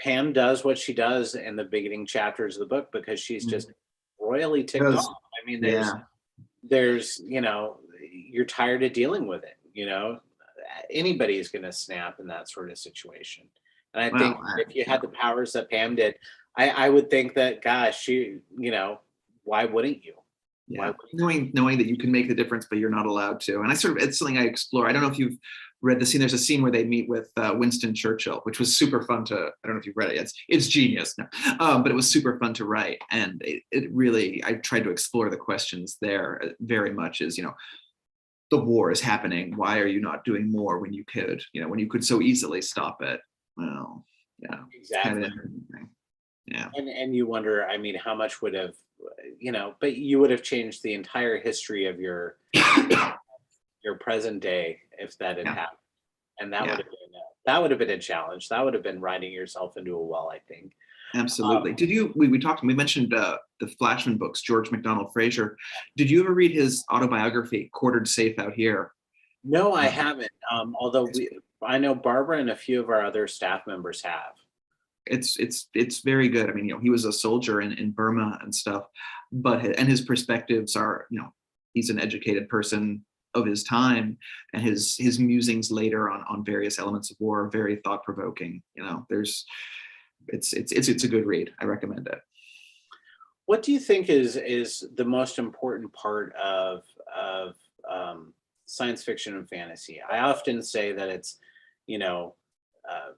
Pam does what she does in the beginning chapters of the book because she's just royally ticked because off. I mean, yeah, there's, you're tired of dealing with it. Anybody's going to snap in that sort of situation. And I think well, if you had the powers that Pam did, I would think that, gosh, why wouldn't you? Why yeah, wouldn't knowing that you can make the difference, but you're not allowed to. And it's something I explore. I don't know if you've read the scene. There's a scene where they meet with Winston Churchill, which was super fun to. I don't know if you've read it. It's genius, no. But it was super fun to write, and it really, I tried to explore the questions there very much. Is the war is happening. Why are you not doing more when you could? When you could so easily stop it. Well, yeah, it's kind of exactly? interesting. Yeah. And you wonder, I mean, how much would have, but you would have changed the entire history of your present day if that had Yeah. happened. And that Yeah. would have been a challenge. That would have been writing yourself into a well, I think. Absolutely. Did you? We mentioned the Flashman books, George MacDonald Fraser. Did you ever read his autobiography, Quartered Safe Out Here? No, I Um, haven't. Although I know Barbara and a few of our other staff members have. it's very good. I mean, he was a soldier in Burma and stuff, but his perspectives are, he's an educated person of his time, and his musings later on various elements of war are very thought provoking. There's it's a good read. I recommend it. What do you think is the most important part of science fiction and fantasy? I often say that it's, you know, uh,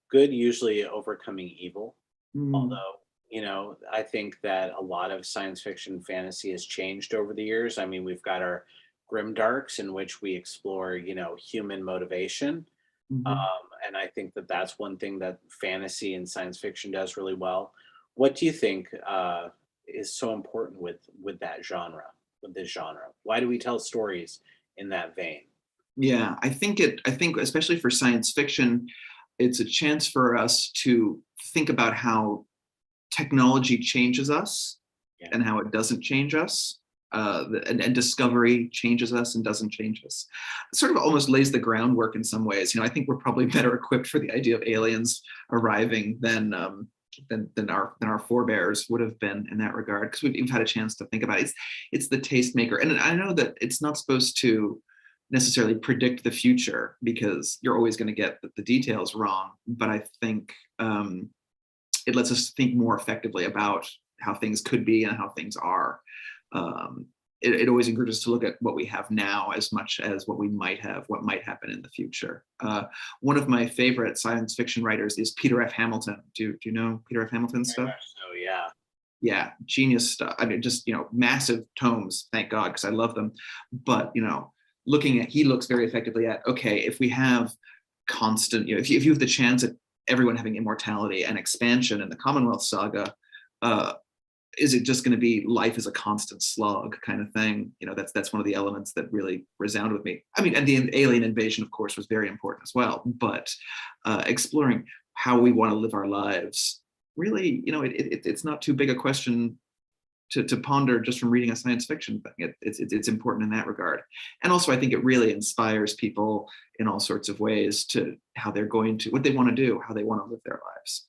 good usually overcoming evil. Mm, Although, I think that a lot of science fiction fantasy has changed over the years. I mean, we've got our grim darks in which we explore, human motivation. mhm. And I think that that's one thing that fantasy and science fiction does really well. What do you think is so important with that genre, with this genre? Why do we tell stories in that vein? Yeah, I think especially for science fiction, it's a chance for us to think about how technology changes us Yeah, and how it doesn't change us. And discovery changes us and doesn't change us. It sort of almost lays the groundwork in some ways. I think we're probably better equipped for the idea of aliens arriving than our forebears would have been in that regard, because we've had a chance to think about it. It's the tastemaker, and I know that it's not supposed to necessarily predict the future, because you're always going to get the details wrong. But I think it lets us think more effectively about how things could be and how things are. It always encourages us to look at what we have now as much as what what might happen in the future. One of my favorite science fiction writers is Peter F. Hamilton. Do you know Peter F. Hamilton very stuff? much so. Yeah, Yeah, genius stuff. I mean, just massive tomes. Thank God, because I love them. But he looks very effectively at, okay, if we have constant, if you have the chance at everyone having immortality and expansion in the Commonwealth saga, uh, is it just going to be life is a constant slog kind of thing? You know, that's one of the elements that really resound with me. I mean, and the alien invasion, of course, was very important as well. But exploring how we want to live our lives, really, you know, it's not too big a question to ponder just from reading a science fiction thing. It's important in that regard. And also, I think it really inspires people in all sorts of ways to how they're going to, what they want to do, how they want to live their lives.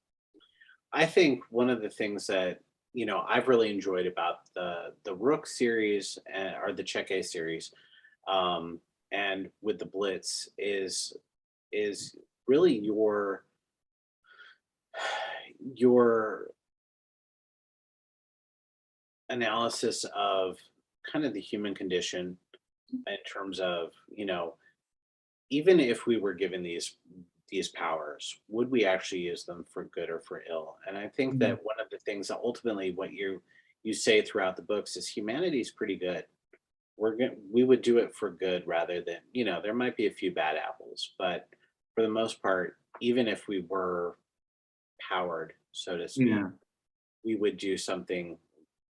I think one of the things that, you know, I've really enjoyed about the Rook series, or the Check A series, and with the Blitz is really your analysis of kind of the human condition in terms of, you know, even if we were given these powers, would we actually use them for good or for ill? And I think Mm. that one of the things that ultimately what you say throughout the books is humanity is pretty good. We would do it for good rather than, you know, there might be a few bad apples, but for the most part, even if we were powered, so to speak, Yeah. we would do something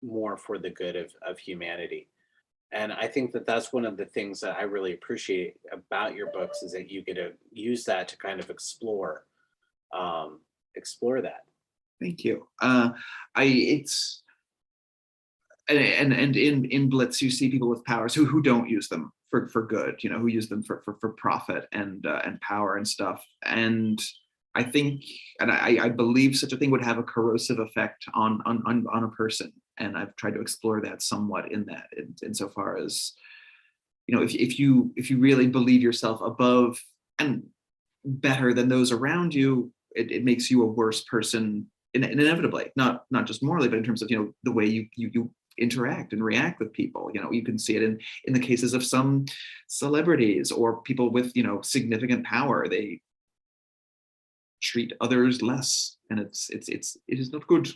more for the good of humanity. And I think that that's one of the things that I really appreciate about your books is that you get to use that to kind of explore that. Thank you. I it's and in Blitz, you see people with powers who don't use them for good, you know, who use them for profit and power and stuff. And I think, and I believe such a thing would have a corrosive effect on a person. And I've tried to explore that somewhat in that, insofar as, you know, if you really believe yourself above and better than those around you, it makes you a worse person, inevitably, not just morally, but in terms of, you know, the way you interact and react with people. You know, you can see it in the cases of some celebrities or people with, you know, significant power. They treat others less, and it is not good.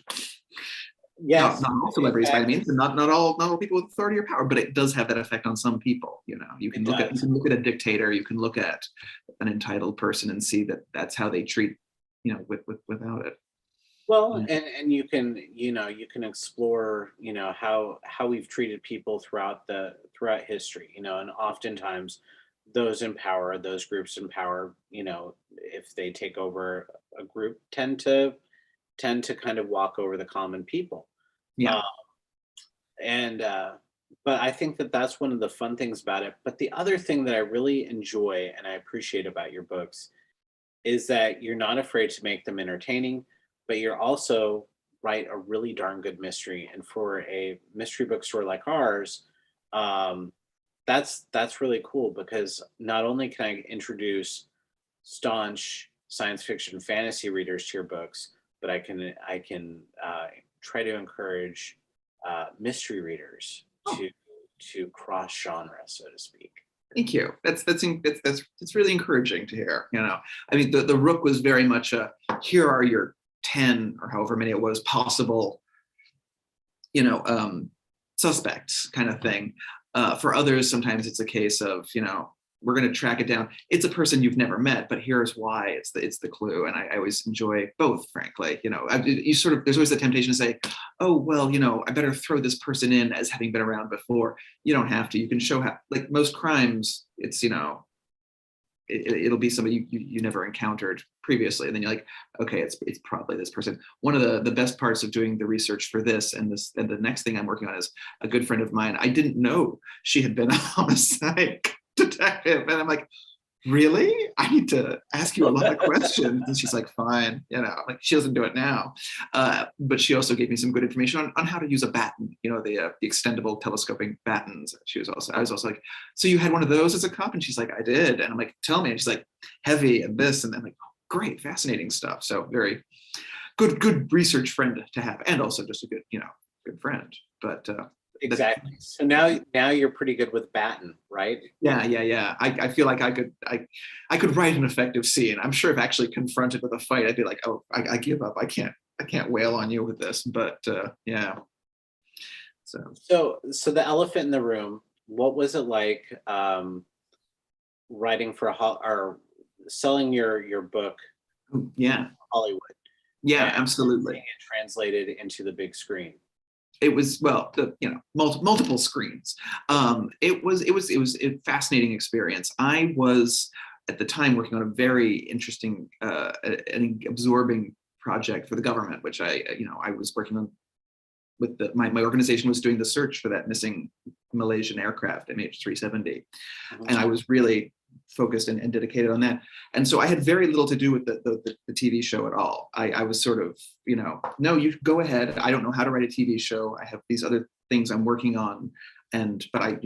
Yes, Not all celebrities by any exactly. means, and not all people with authority or power, but it does have that effect on some people. You know, It does. you can look at a dictator, you can look at an entitled person and see that that's how they treat, you know, without it. Well, Yeah. and you can, you know, you can explore, you know, how we've treated people throughout history, you know, and oftentimes those in power, those groups in power, you know, if they take over a group, tend to kind of walk over the common people. Yeah. Uh, and but I think that that's one of the fun things about it. But the other thing that I really enjoy and I appreciate about your books is that you're not afraid to make them entertaining, but you're also write a really darn good mystery. And for a mystery bookstore like ours, um, that's really cool because not only can I introduce staunch science fiction fantasy readers to your books, but I can try to encourage mystery readers Oh, to cross genre, so to speak. thank you. That's really encouraging to hear. You know, I mean, the Rook was very much a, here are your 10 or however many it was possible, you know, suspects kind of thing. For others, sometimes it's a case of, you know, we're going to track it down. It's a person you've never met, but here's why. It's the clue, and I always enjoy both. Frankly, you know, you sort of, there's always the temptation to say, oh well, you know, I better throw this person in as having been around before. You don't have to. You can show how, like most crimes, it's, you know, it'll be somebody you never encountered previously, and then you're like, okay, it's probably this person. One of the best parts of doing the research for this and the next thing I'm working on is a good friend of mine. I didn't know she had been a homicide detective, and I'm like, really? I need to ask you a lot of questions. And she's like, fine, you know, like she doesn't do it now. But she also gave me some good information on how to use a baton, you know, the extendable telescoping batons. I was also like, so you had one of those as a cop? And she's like, I did. And I'm like, tell me. And she's like, heavy and this. And then like, oh, great, fascinating stuff. So very good research friend to have. And also just a good, you know, good friend. But Exactly. So now you're pretty good with Batten, right? yeah. I feel like I could write an effective scene. I'm sure if actually confronted with a fight, I'd be like, oh, I give up. I can't wail on you with this. But yeah. So So the elephant in the room, what was it like writing for or selling your book yeah, Hollywood yeah, and seeing absolutely. it translated into the big screen? It was, well, multiple screens. It was a fascinating experience. I was at the time working on a very interesting and absorbing project for the government, which I was working on with my organization was doing the search for that missing Malaysian aircraft, MH370. And I was really focused and dedicated on that. And so I had very little to do with the TV show at all. I was sort of, no, you go ahead. I don't know how to write a TV show. I have these other things I'm working on. But I,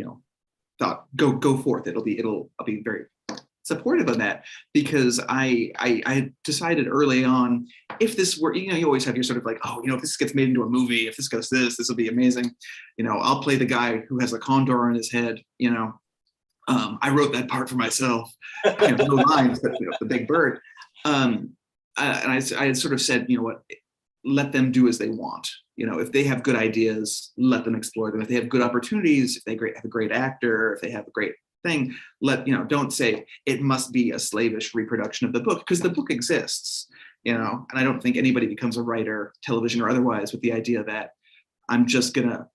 thought, go forth. I'll be very supportive of that, because I decided early on, if this were, you always have your sort of like, oh, if this gets made into a movie, if this goes this will be amazing. I'll play the guy who has a condor on his head. I wrote that part for myself. No lines, but the big bird. And I had sort of said, what, let them do as they want. If they have good ideas, let them explore them. If they have good opportunities, if they have a great actor, if they have a great thing, don't say it must be a slavish reproduction of the book, because the book exists. And I don't think anybody becomes a writer, television or otherwise, with the idea that I'm just gonna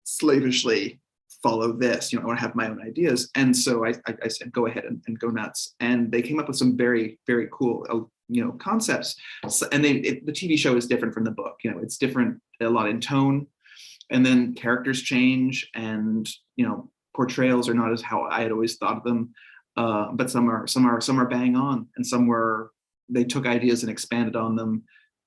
slavishly follow this. I want to have my own ideas. And so I said, go ahead and go nuts. And they came up with some very, very cool, concepts. And the TV show is different from the book. It's different a lot in tone, and then characters change, and portrayals are not as how I had always thought of them. But some are bang on, and some they took ideas and expanded on them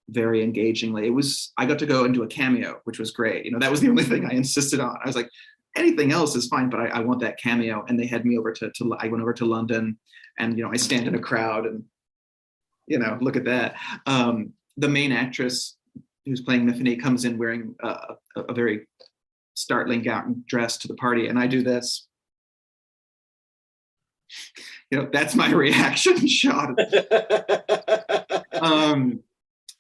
very engagingly. I got to go and do a cameo, which was great. That was the only thing I insisted on. I was like, anything else is fine, but I want that cameo. And they had me over I went over to London, and I stand in a crowd and look at that. The main actress who's playing Miffany comes in wearing a very startling gown dress to the party, and I do this. That's my reaction shot.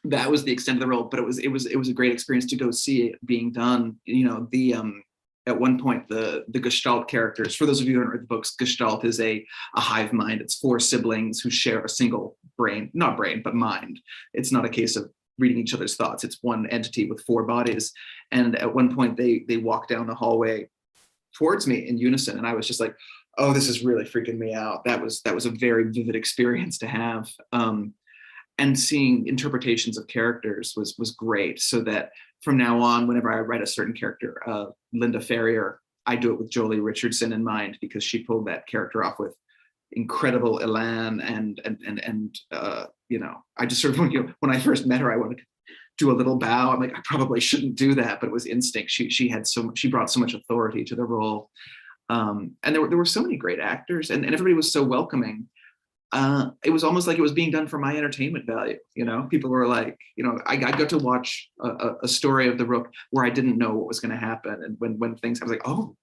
That was the extent of the role, but it was a great experience to go see it being done. At one point, the Gestalt characters, for those of you who haven't read the books, Gestalt is a hive mind. It's 4 siblings who share a single brain, not brain, but mind. It's not a case of reading each other's thoughts. It's one entity with 4 bodies. And at one point, they walk down the hallway towards me in unison, and I was just like, oh, this is really freaking me out. That was a very vivid experience to have. And seeing interpretations of characters was great, so that from now on, whenever I write a certain character, Linda Ferrier, I do it with Jolie Richardson in mind, because she pulled that character off with incredible elan, and I just sort of, when I first met her, I wanted to do a little bow. I'm like, I probably shouldn't do that, but it was instinct. She brought so much authority to the role, and there were so many great actors, and everybody was so welcoming. It was almost like it was being done for my entertainment value. People were like, I got to watch a story of the Rook where I didn't know what was going to happen. And when things, I was like, oh,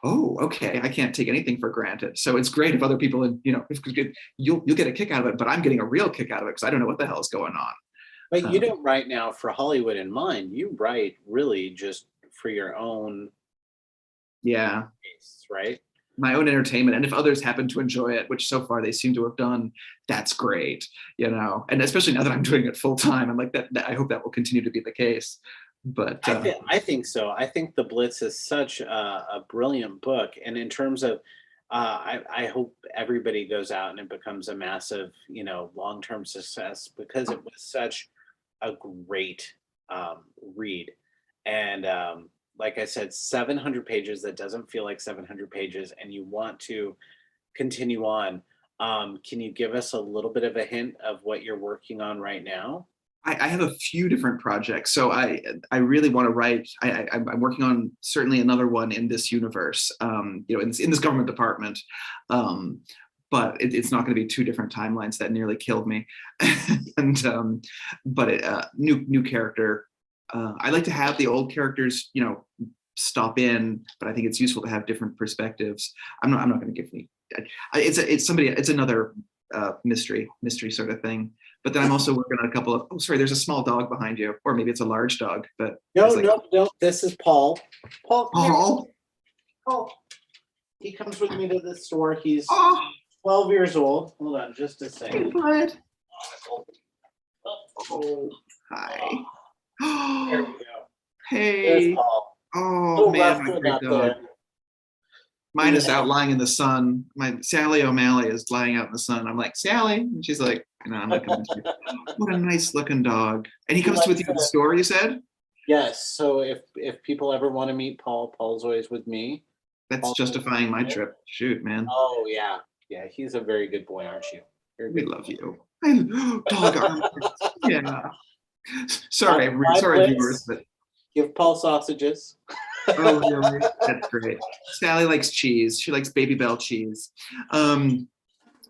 okay. I can't take anything for granted. So it's great if other people, you'll get a kick out of it, but I'm getting a real kick out of it because I don't know what the hell is going on. But you don't write now for Hollywood in mind. You write really just for your own tastes, right? My own entertainment, and if others happen to enjoy it, which so far they seem to have done, that's great. And especially now that I'm doing it full time, I'm like that I hope that will continue to be the case. But I think so. I think The Blitz is such a brilliant book, and in terms of I hope everybody goes out and it becomes a massive long-term success, because it was such a great read. And like I said, 700 pages, that doesn't feel like 700 pages, and you want to continue on. Can you give us a little bit of a hint of what you're working on right now? I have a few different projects. So I really want to write. I'm working on certainly another one in this universe, in this government department. But it's not going to be 2 different timelines. That nearly killed me. And new character. I like to have the old characters, stop in, but I think it's useful to have different perspectives. I'm not going to give me. It's another mystery sort of thing. But then I'm also working on a couple of. Oh, sorry, there's a small dog behind you, or maybe it's a large dog. But no. This is Paul. Paul. He comes with me to the store. He's 12 years old. Hold on, just a second. Hey, bud. Oh, hi. There we go. Hey. There's Paul. Oh little man, my rustling great up there. dog. Mine is Yeah. out lying in the sun. My Sally O'Malley is lying out in the sun. I'm like, Sally, and she's like, no, I'm not coming to you. What a nice looking dog. And he He comes with likes you to the to, store, you said? yes. So if people ever want to meet Paul, Paul's always with me. That's Paul's always justifying my with me. trip. Shoot, man. Oh yeah, yeah. He's a very good boy, aren't you? You're a We good love you. Dog arms. Yeah. boy. Bye, Sorry, viewers, Blitz. but Give Paul sausages. oh, really? That's great. Sally likes cheese. She likes Baby Bell cheese. Um,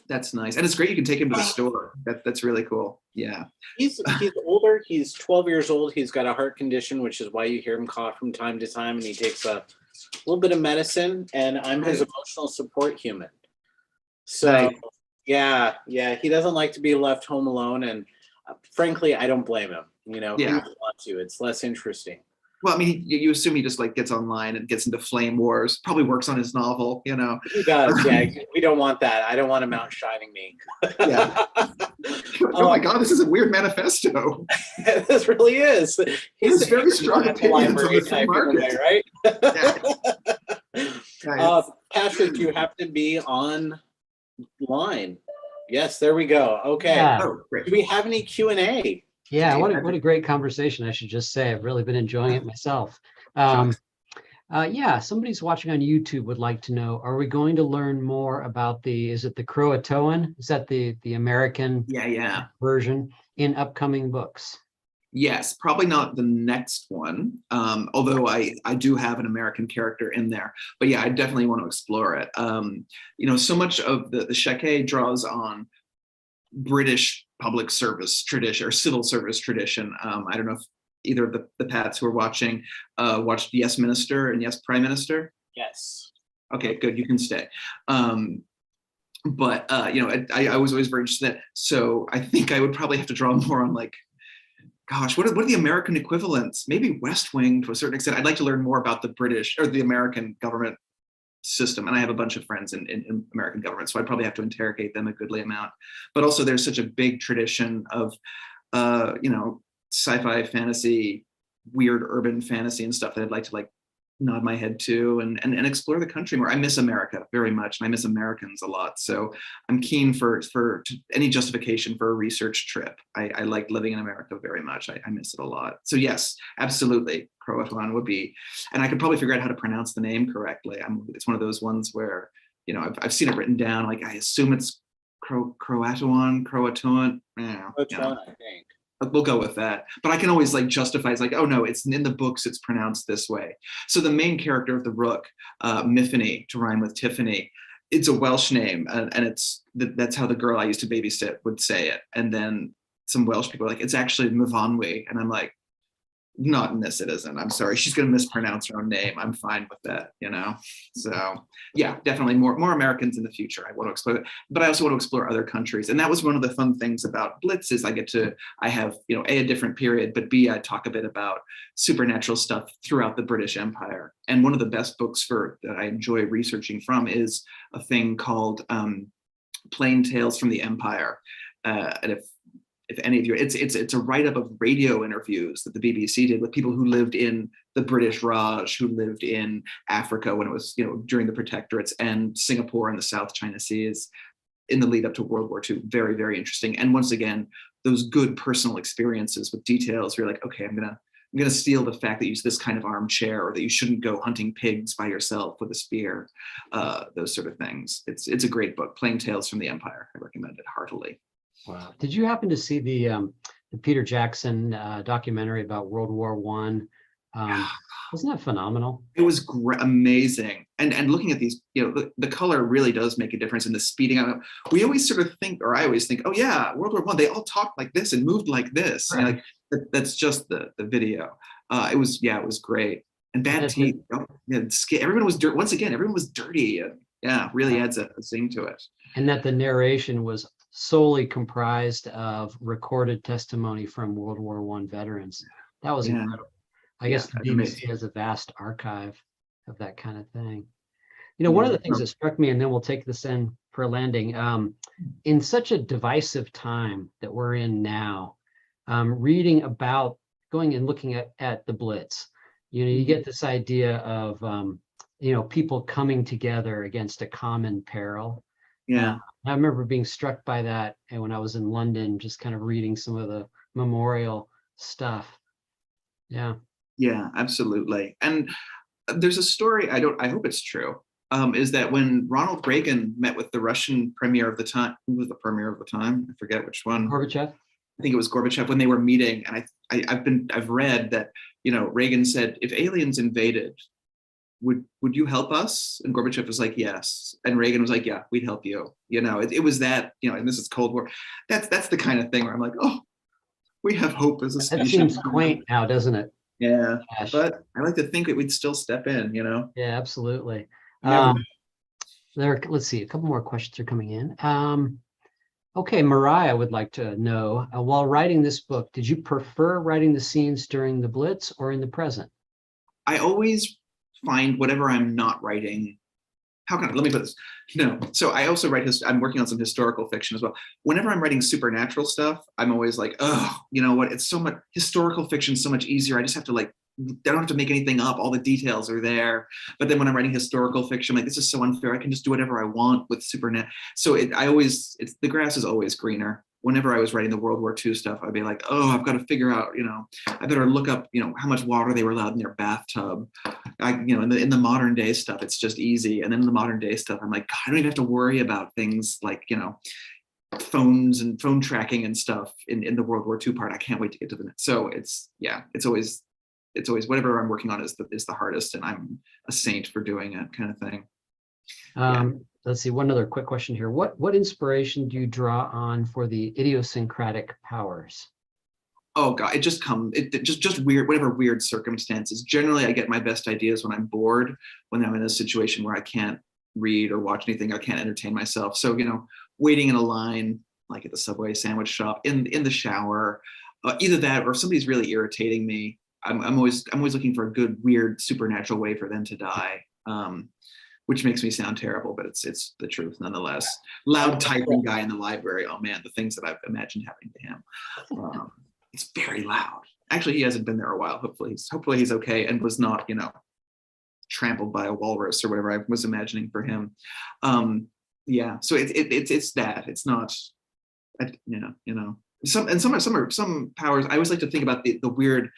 that's nice, and it's great. You can take him to the store. That's really cool. Yeah. He's older. He's 12 years old. He's got a heart condition, which is why you hear him cough from time to time, and he takes a little bit of medicine. And I'm his emotional support human. So Nice. yeah, yeah, he doesn't like to be left home alone, and frankly, I don't blame him. Who Yeah. would want to? It's less interesting. Well, I mean, you assume he just like gets online and gets into flame wars. Probably works on his novel. He does. Yeah, we don't want that. I don't want him out shining me. Yeah. Oh my God, this is a weird manifesto. This really is. He's very strong opinions on the free market. Right? Yeah. Patrick, you have to be online. Yes, there we go. Okay. Yeah. Oh, great. Do we have any Q&A? Yeah, what a great conversation, I should just say. I've really been enjoying it myself. Yeah, somebody's watching on YouTube would like to know, are we going to learn more about is it the Croatoan? Is that the American version in upcoming books? Yes, probably not the next one, although I do have an American character in there. But yeah, I definitely want to explore it. So much of the Shake draws on British public service tradition or civil service tradition. I don't know if either of the Pats who are watching watched Yes Minister and Yes Prime Minister. Yes. Okay, good. You can stay. But I was always very interested in that. So I think I would probably have to draw more on like, gosh, what are the American equivalents? Maybe West Wing to a certain extent. I'd like to learn more about the British or the American government system, and I have a bunch of friends in American government, so I'd probably have to interrogate them a goodly amount. But also there's such a big tradition of sci-fi, fantasy, weird urban fantasy and stuff that I'd like to like nod my head to and explore the country more. I miss America very much, and I miss Americans a lot, so I'm keen for any justification for a research trip. I like living in America very much. I miss it a lot. So yes, absolutely, Croatoan would be, and I could probably figure out how to pronounce the name correctly. It's one of those ones where I've seen it written down, like I assume it's Croatoan. Croatoan, I think. We'll go with that. But I can always like justify, it's like, oh no, it's in the books, it's pronounced this way. So the main character of the Rook, Miffany, to rhyme with Tiffany, it's a Welsh name, and that's how the girl I used to babysit would say it. And then some Welsh people are like, it's actually Myfanwy. And I'm like, not in this, it isn't. I'm sorry, she's going to mispronounce her own name. I'm fine with that, So yeah, definitely more Americans in the future. I want to explore it, but I also want to explore other countries. And that was one of the fun things about Blitz is I have a different period, but B, I talk a bit about supernatural stuff throughout the British Empire. And one of the best books that I enjoy researching from is a thing called Plain Tales from the Empire. And if any of you, it's a write-up of radio interviews that the BBC did with people who lived in the British Raj, who lived in Africa when it was, during the protectorates, and Singapore and the South China Seas in the lead up to World War II. Very, very interesting. And once again, those good personal experiences with details where you're like, okay, I'm gonna steal the fact that you use this kind of armchair, or that you shouldn't go hunting pigs by yourself with a spear, those sort of things. It's a great book, Plain Tales from the Empire. I recommend it heartily. Wow. Did you happen to see the Peter Jackson documentary about World War I? Wasn't that phenomenal? It was amazing. And looking at these, the color really does make a difference in the speeding up. We always sort of think, or I always think, oh yeah, World War I, they all talked like this and moved like this. Right. That's just the video. It was great. And bad teeth. Everyone was dirty. Once again, everyone was dirty. Really adds a zing to it. And that the narration was solely comprised of recorded testimony from World War I veterans. That was incredible. I guess the BBC has a vast archive of that kind of thing. One of the things that struck me, and then we'll take this in for a landing, in such a divisive time that we're in now, reading about going and looking at the Blitz You get this idea of, people coming together against a common peril. Yeah. I remember being struck by that when I was in London, just kind of reading some of the memorial stuff. Yeah. Yeah, absolutely. And there's a story, I hope it's true, is that when Ronald Reagan met with the Russian premier of the time, who was the premier of the time? I forget which one. Gorbachev? I think it was Gorbachev, when they were meeting. And I've read that, Reagan said, if aliens invaded, would you help us? And Gorbachev was like, yes. And Reagan was like, yeah, we'd help you. It was that, and this is Cold War. That's the kind of thing where I'm like, oh, we have hope as a species. That seems quaint now, doesn't it? Yeah. Gosh. But I like to think that we'd still step in, Yeah, absolutely. Never. Let's see, a couple more questions are coming in. Okay, Mariah would like to know, while writing this book, did you prefer writing the scenes during the Blitz or in the present? I always find whatever I'm not writing, let me put this, so I also write, I'm working on some historical fiction as well. Whenever I'm writing supernatural stuff, I'm always like, oh, you know what, it's so much, historical fiction is so much easier. I just have to I don't have to make anything up. All the details are there. But then when I'm writing historical fiction, I'm like, this is so unfair. I can just do whatever I want with supernatural. So the grass is always greener. Whenever I was writing the World War II stuff, I'd be like, oh, I've got to figure out, I better look up, how much water they were allowed in their bathtub. In the modern day stuff, it's just easy. And then in the modern day stuff, I'm like, God, I don't even have to worry about things like, phones and phone tracking and stuff in the World War II part. I can't wait to get to the next. So it's always whatever I'm working on is the hardest, and I'm a saint for doing it, kind of thing. Let's see, one other quick question here. What inspiration do you draw on for the idiosyncratic powers? Oh God, it just weird, whatever weird circumstances. Generally, I get my best ideas when I'm bored, when I'm in a situation where I can't read or watch anything, I can't entertain myself. So, waiting in a line, like at the Subway sandwich shop, in the shower, either that or if somebody's really irritating me, I'm always looking for a good, weird, supernatural way for them to die. Which makes me sound terrible, but it's the truth nonetheless. Loud typing guy in the library. Oh man, the things that I've imagined happening to him. It's very loud. Actually, he hasn't been there a while. Hopefully he's okay and was not, trampled by a walrus or whatever I was imagining for him. Yeah. So it's that. It's not, some powers. I always like to think about the weird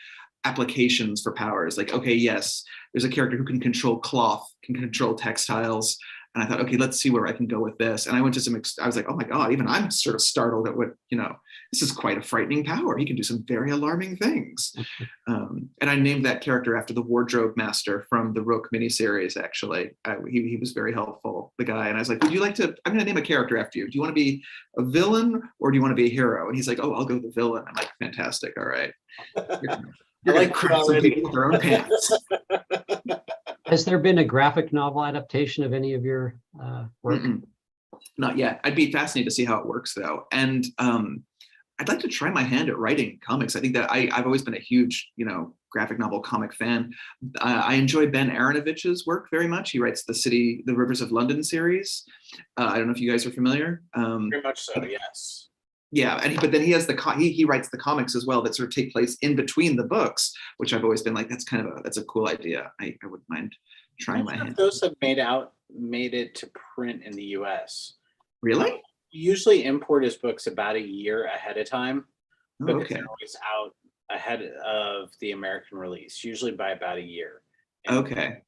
applications for powers. Like, okay, yes, there's a character who can control cloth, can control textiles. And I thought, okay, let's see where I can go with this. And I went to I was like, oh my God, even I'm sort of startled at what, this is quite a frightening power. He can do some very alarming things. And I named that character after the wardrobe master from the Rook miniseries, actually. He was very helpful, the guy. And I was like, I'm going to name a character after you. Do you want to be a villain or do you want to be a hero? And he's like, oh, I'll go with the villain. I'm like, fantastic. All right. You're like crap some people with their own pants. Has there been a graphic novel adaptation of any of your work? Not yet. I'd be fascinated to see how it works, though. And I'd like to try my hand at writing comics. I think that I've always been a huge, graphic novel comic fan. I enjoy Ben Aronovich's work very much. He writes the Rivers of London series. I don't know if you guys are familiar. Very much so, yes. Yeah, but then he has he writes the comics as well that sort of take place in between the books, which I've always been like, that's a cool idea. I wouldn't mind trying my hand. Those have made it to print in the U.S. Really? You usually import his books about a year ahead of time, because okay. They're always out ahead of the American release, usually by about a year. Okay.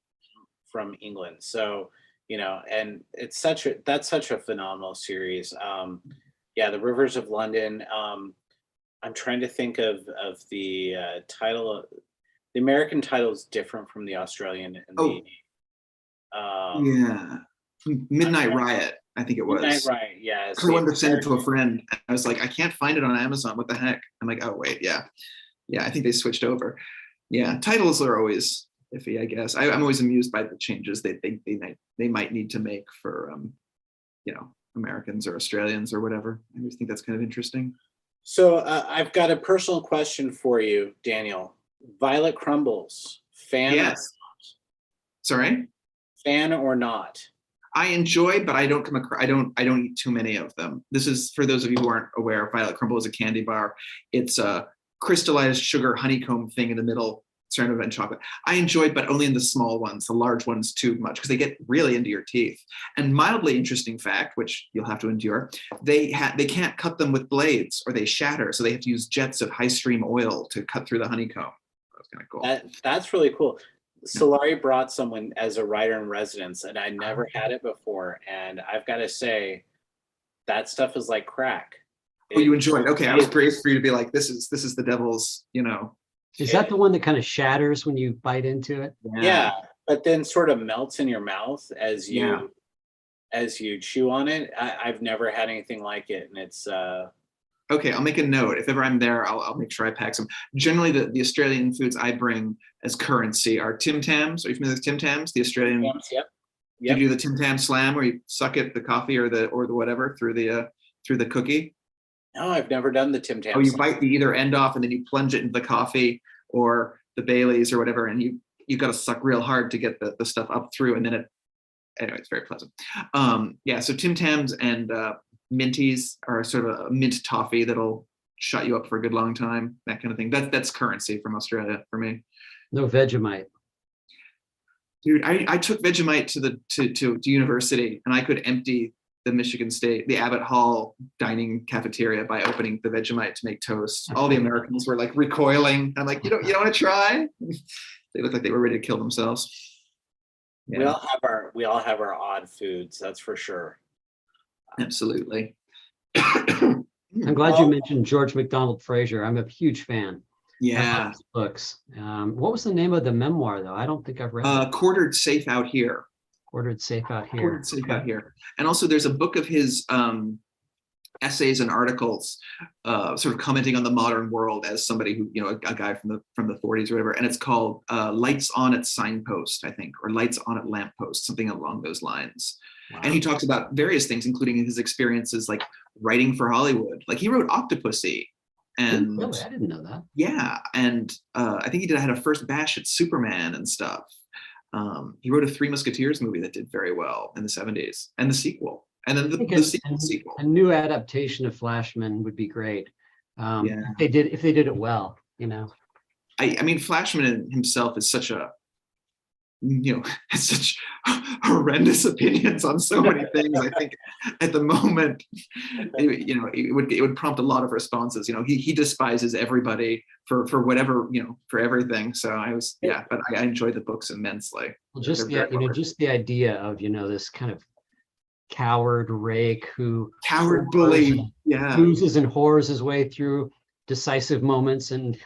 From England, so and it's that's such a phenomenal series. Yeah, the Rivers of London. I'm trying to think of the title. The American title is different from the Australian. Yeah, Midnight Riot. I think it was. Midnight Riot. Yeah. I wanted to send it to a friend. I was like, I can't find it on Amazon. What the heck? I'm like, oh wait, yeah. I think they switched over. Yeah, titles are always iffy, I guess. I'm always amused by the changes they might need to make for Americans or Australians or whatever. I always think that's kind of interesting. So I've got a personal question for you, Daniel. Violet Crumbles, fan? Yes. Sorry? Fan or not? I enjoy, but I don't come across. I don't eat too many of them. This is for those of you who aren't aware. Violet Crumble is a candy bar. It's a crystallized sugar honeycomb thing in the middle certain event chocolate. I enjoyed, but only in the small ones. The large ones too much because they get really into your teeth. And mildly interesting fact, which you'll have to endure, they can't cut them with blades or they shatter, so they have to use jets of high stream oil to cut through the honeycomb. That's kind of cool. That's really cool. Solari brought someone as a writer in residence, and I never had it before. And I've got to say, that stuff is like crack. Oh, you enjoyed? Okay, I was braced for you to be like, this is the devil's, you know. Is that the one that kind of shatters when you bite into it? Yeah, but then sort of melts in your mouth as you chew on it. I've never had anything like it, and it's okay, I'll make a note. If ever I'm there, I'll make sure I pack some. Generally, the Australian foods I bring as currency are Tim Tams. Are you familiar with Tim Tams? The Australian. Yep. You do the Tim Tam slam where you suck it, the coffee or the whatever through the cookie. No, I've never done the Tim Tam. Oh, you bite the either end off and then you plunge it into the coffee or the Baileys or whatever, and you got to suck real hard to get the stuff up through, and then anyway, it's very pleasant. So Tim Tams and Minties are sort of a mint toffee that'll shut you up for a good long time, that kind of thing. That's currency from Australia for me. No Vegemite. Dude, I took Vegemite to university, and I could empty the Michigan State, the Abbott Hall dining cafeteria by opening the Vegemite to make toast. All the Americans were like recoiling. I'm like, you don't want to try? They looked like they were ready to kill themselves. Yeah. We all have our odd foods, that's for sure. Absolutely. I'm glad you mentioned George MacDonald Fraser. I'm a huge fan. Yeah. His books. What was the name of the memoir, though? I don't think I've read it. Quartered Safe Out Here. Quartered Safe Out Here. Quartered Safe Out Here. And also there's a book of his essays and articles sort of commenting on the modern world as somebody who, a guy from the 40s or whatever. And it's called Lights On at Signpost, I think, or Lights On at Lamppost, something along those lines. Wow. And he talks about various things, including his experiences like writing for Hollywood. Like he wrote Octopussy. And really? I didn't know that. Yeah. And I think he had a first bash at Superman and stuff. He wrote a Three Musketeers movie that did very well in the 70s, and the sequel. And then the sequel. A new adaptation of Flashman would be great. If they did it well, I mean, Flashman himself is such a, has such horrendous opinions on so many things. I think at the moment, it would prompt a lot of responses. He despises everybody for whatever, for everything. So but I enjoy the books immensely. Well, just the idea of, this kind of coward rake who bully, loses and whores his way through decisive moments and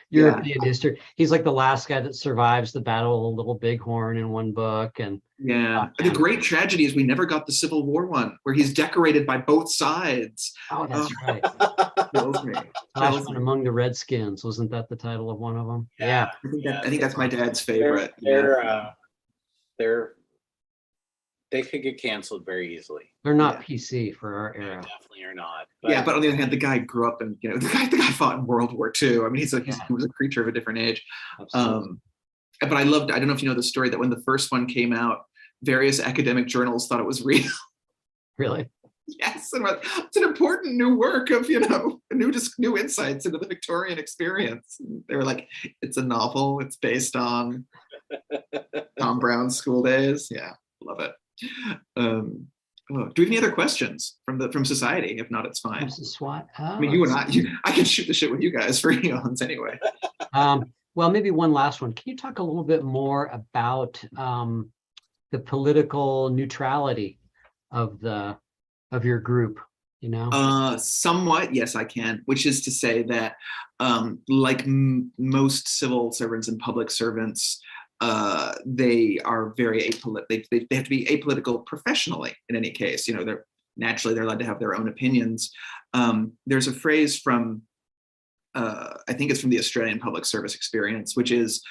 European history. He's like the last guy that survives the Battle of Little Bighorn in one book. And the great tragedy is we never got the Civil War one where he's decorated by both sides. Oh, that's right. Kills me. Flashman Among the Redskins, wasn't that the title of one of them? Yeah. I think that's my dad's favorite. They could get canceled very easily. They're not PC for our era. They definitely are not. But on the other hand, the guy grew up in, the guy fought in World War II. I mean, he was a creature of a different age. But I don't know if you know the story that when the first one came out, various academic journals thought it was real. Really? Yes, and it's an important new work of, new insights into the Victorian experience. They were like, it's a novel. It's based on Tom Brown's school days. Yeah, love it. Do we have any other questions from society? If not, it's fine. I mean, you and I can shoot the shit with you guys for eons anyway. Well, maybe one last one. Can you talk a little bit more about the political neutrality of your group? Somewhat, yes, I can. Which is to say that, like most civil servants and public servants, they are very apolitical. They have to be apolitical professionally in any case. They're allowed to have their own opinions. There's a phrase from, I think it's from the Australian public service experience, which is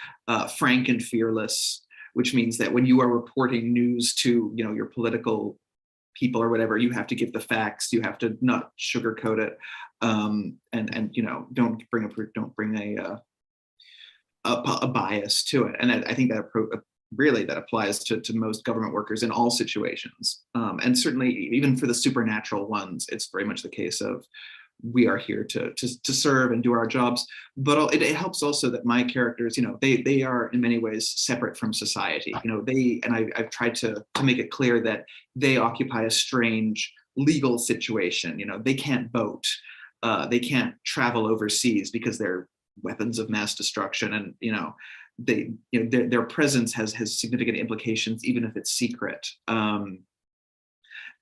frank and fearless, which means that when you are reporting news to, your political people or whatever, you have to give the facts. You have to not sugarcoat it, and don't bring a bias to it. And I think that really that applies to most government workers in all situations. And certainly even for the supernatural ones, it's very much the case of we are here to serve and do our jobs. But it helps also that my characters, they are in many ways separate from society. I've tried to make it clear that they occupy a strange legal situation. They can't vote, they can't travel overseas because they're weapons of mass destruction, and their presence has significant implications, even if it's secret.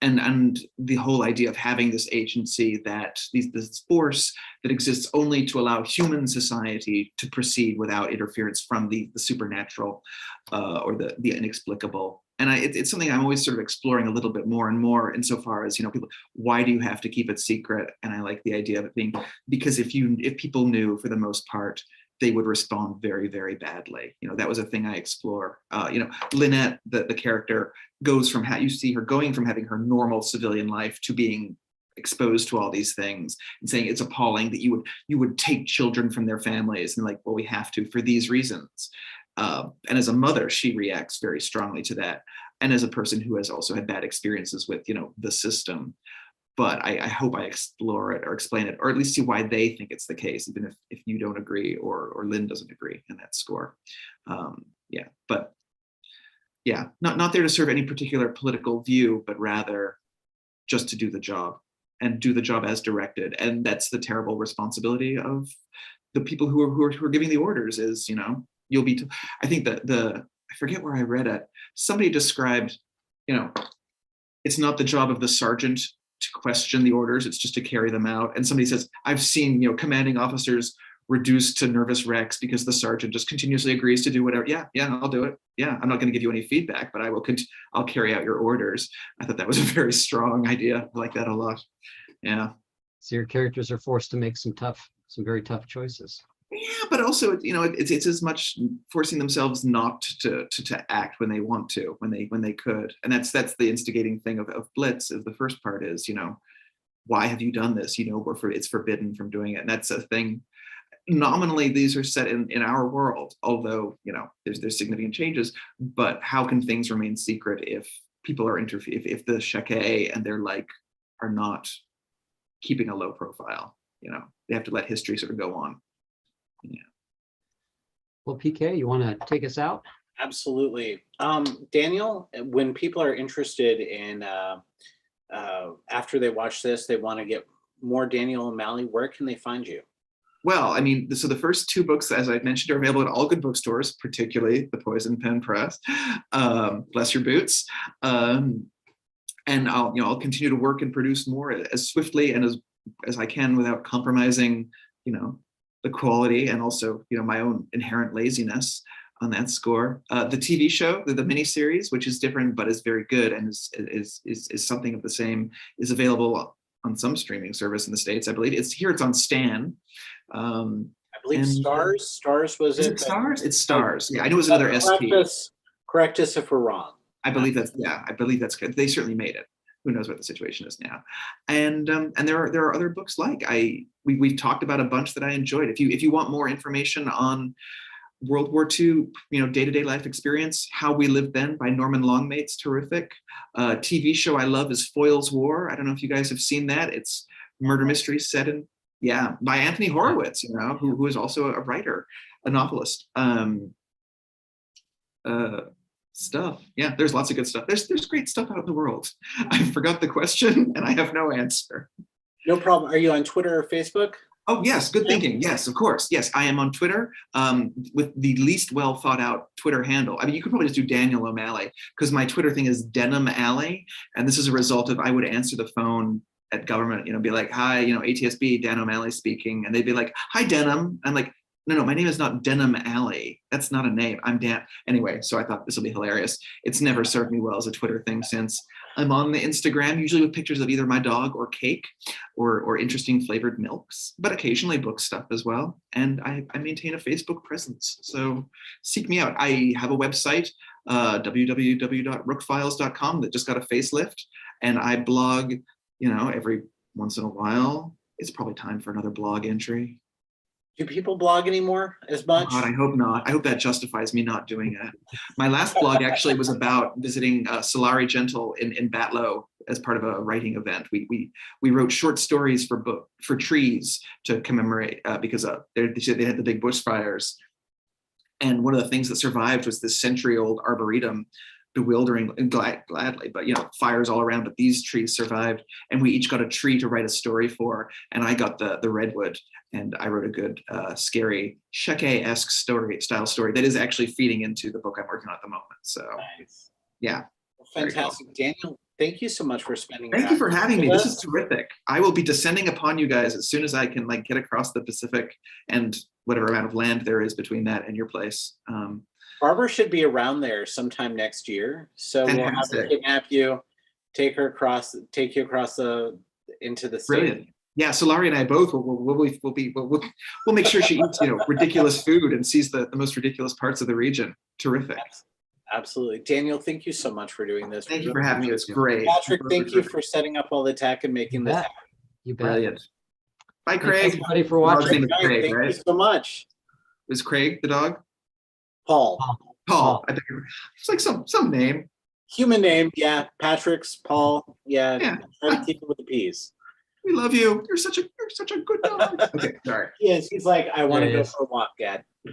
And the whole idea of having this agency, this force that exists only to allow human society to proceed without interference from the supernatural or the inexplicable. And it's something I'm always sort of exploring a little bit more and more, insofar as, people, why do you have to keep it secret? And I like the idea of it being, because if people knew, for the most part, they would respond very, very badly. That was a thing I explore. Lynette, the character, goes from you see her going from having her normal civilian life to being exposed to all these things, and saying it's appalling that you would take children from their families, and well, we have to for these reasons. And as a mother, she reacts very strongly to that. And as a person who has also had bad experiences with, the system. But I hope I explore it or explain it, or at least see why they think it's the case, even if you don't agree or Lynn doesn't agree in that score. Not there to serve any particular political view, but rather just to do the job, and do the job as directed. And that's the terrible responsibility of the people who are giving the orders. Is you'll be. I think that I forget where I read it. Somebody described, it's not the job of the sergeant to question the orders, it's just to carry them out. And somebody says, I've seen, commanding officers reduced to nervous wrecks because the sergeant just continuously agrees to do whatever. Yeah, I'll do it. Yeah, I'm not going to give you any feedback, but I'll carry out your orders. I thought that was a very strong idea. I like that a lot. Yeah. So your characters are forced to make some very tough choices. Yeah, but also, it's as much forcing themselves not to act when they want to, when they could. And that's the instigating thing of Blitz. Is the first part is, why have you done this? It's forbidden from doing it. And that's a thing. Nominally, these are set in our world, although, there's significant changes. But how can things remain secret if people are if the Sheke and their are not keeping a low profile? They have to let history sort of go on. Yeah. Well, PK, you want to take us out? Absolutely. Daniel, when people are interested in, after they watch this, they want to get more Daniel O'Malley, where can they find you? Well, so the first two books, as I mentioned, are available at all good bookstores, particularly the Poison Pen Press. Bless your boots. And I'll continue to work and produce more as swiftly and as I can without compromising, the quality, and also, my own inherent laziness on that score. The TV show, the miniseries, which is different but is very good and is something of the same, is available on some streaming service in the States. I believe it's on Stan. I believe Stars. Stars was it? Stars? It's Stars. Yeah, I knew it was another SP. Correct us if we're wrong. I believe that's good. They certainly made it. Who knows what the situation is now? And there are other books we've talked about a bunch that I enjoyed. If you want more information on World War II, day-to-day life experience, How We Lived Then by Norman Longmate's terrific. TV show I love is Foyle's War. I don't know if you guys have seen that. It's murder mystery set in, by Anthony Horowitz, who is also a writer, a novelist. Stuff. Yeah, there's lots of good stuff. There's great stuff out in the world. I forgot the question and I have no answer. No problem. Are you on Twitter or Facebook? Oh, yes. Good thinking. Yes, of course. Yes, I am on Twitter with the least well thought out Twitter handle. You could probably just do Daniel O'Malley, because my Twitter thing is Denim Alley. And this is a result of I would answer the phone at government, be like, hi, ATSB, Dan O'Malley speaking. And they'd be like, hi, Denim. I'm like, no, my name is not Denim Alley. That's not a name. I'm Dan. Anyway, so I thought this will be hilarious. It's never served me well as a Twitter thing since. I'm on the Instagram, usually with pictures of either my dog or cake or interesting flavored milks, but occasionally book stuff as well. And I maintain a Facebook presence. So seek me out. I have a website, www.rookfiles.com, that just got a facelift. And I blog, every once in a while. It's probably time for another blog entry. Do people blog anymore as much? God, I hope not. I hope that justifies me not doing it. My last blog actually was about visiting Solari Gentle in Batlow as part of a writing event. We wrote short stories for trees to commemorate because they had the big bushfires. And one of the things that survived was this century-old arboretum, bewildering and gladly, but fires all around, but these trees survived, and we each got a tree to write a story for, and I got the redwood, and I wrote a good scary Sheke-esque style story that is actually feeding into the book I'm working on at the moment. So Nice. Yeah. Well, fantastic. Cool. Daniel, thank you so much for spending Thank you for having me. This is terrific. I will be descending upon you guys as soon as I can get across the Pacific and whatever amount of land there is between that and your place. Barbara should be around there sometime next year, so fantastic. We'll have to kidnap you, take you across into the state. Brilliant. Yeah, Solari and I both we'll make sure she eats ridiculous food and sees the most ridiculous parts of the region. Terrific. Absolutely. Daniel, thank you so much for doing this. Thank you for having me. It was great. Patrick, thank you for setting up all the tech and making this happen. You bet. Brilliant. Bye, Craig. Thanks everybody for watching. Craig, thank right? you so much. Was Craig the dog? Paul. I think it's like some name. Human name, yeah. Patrick's Paul. Yeah. Try to keep it with the P's. We love you. You're such a good dog. Okay, sorry. Yes, he's like, I want to go for a walk, Dad.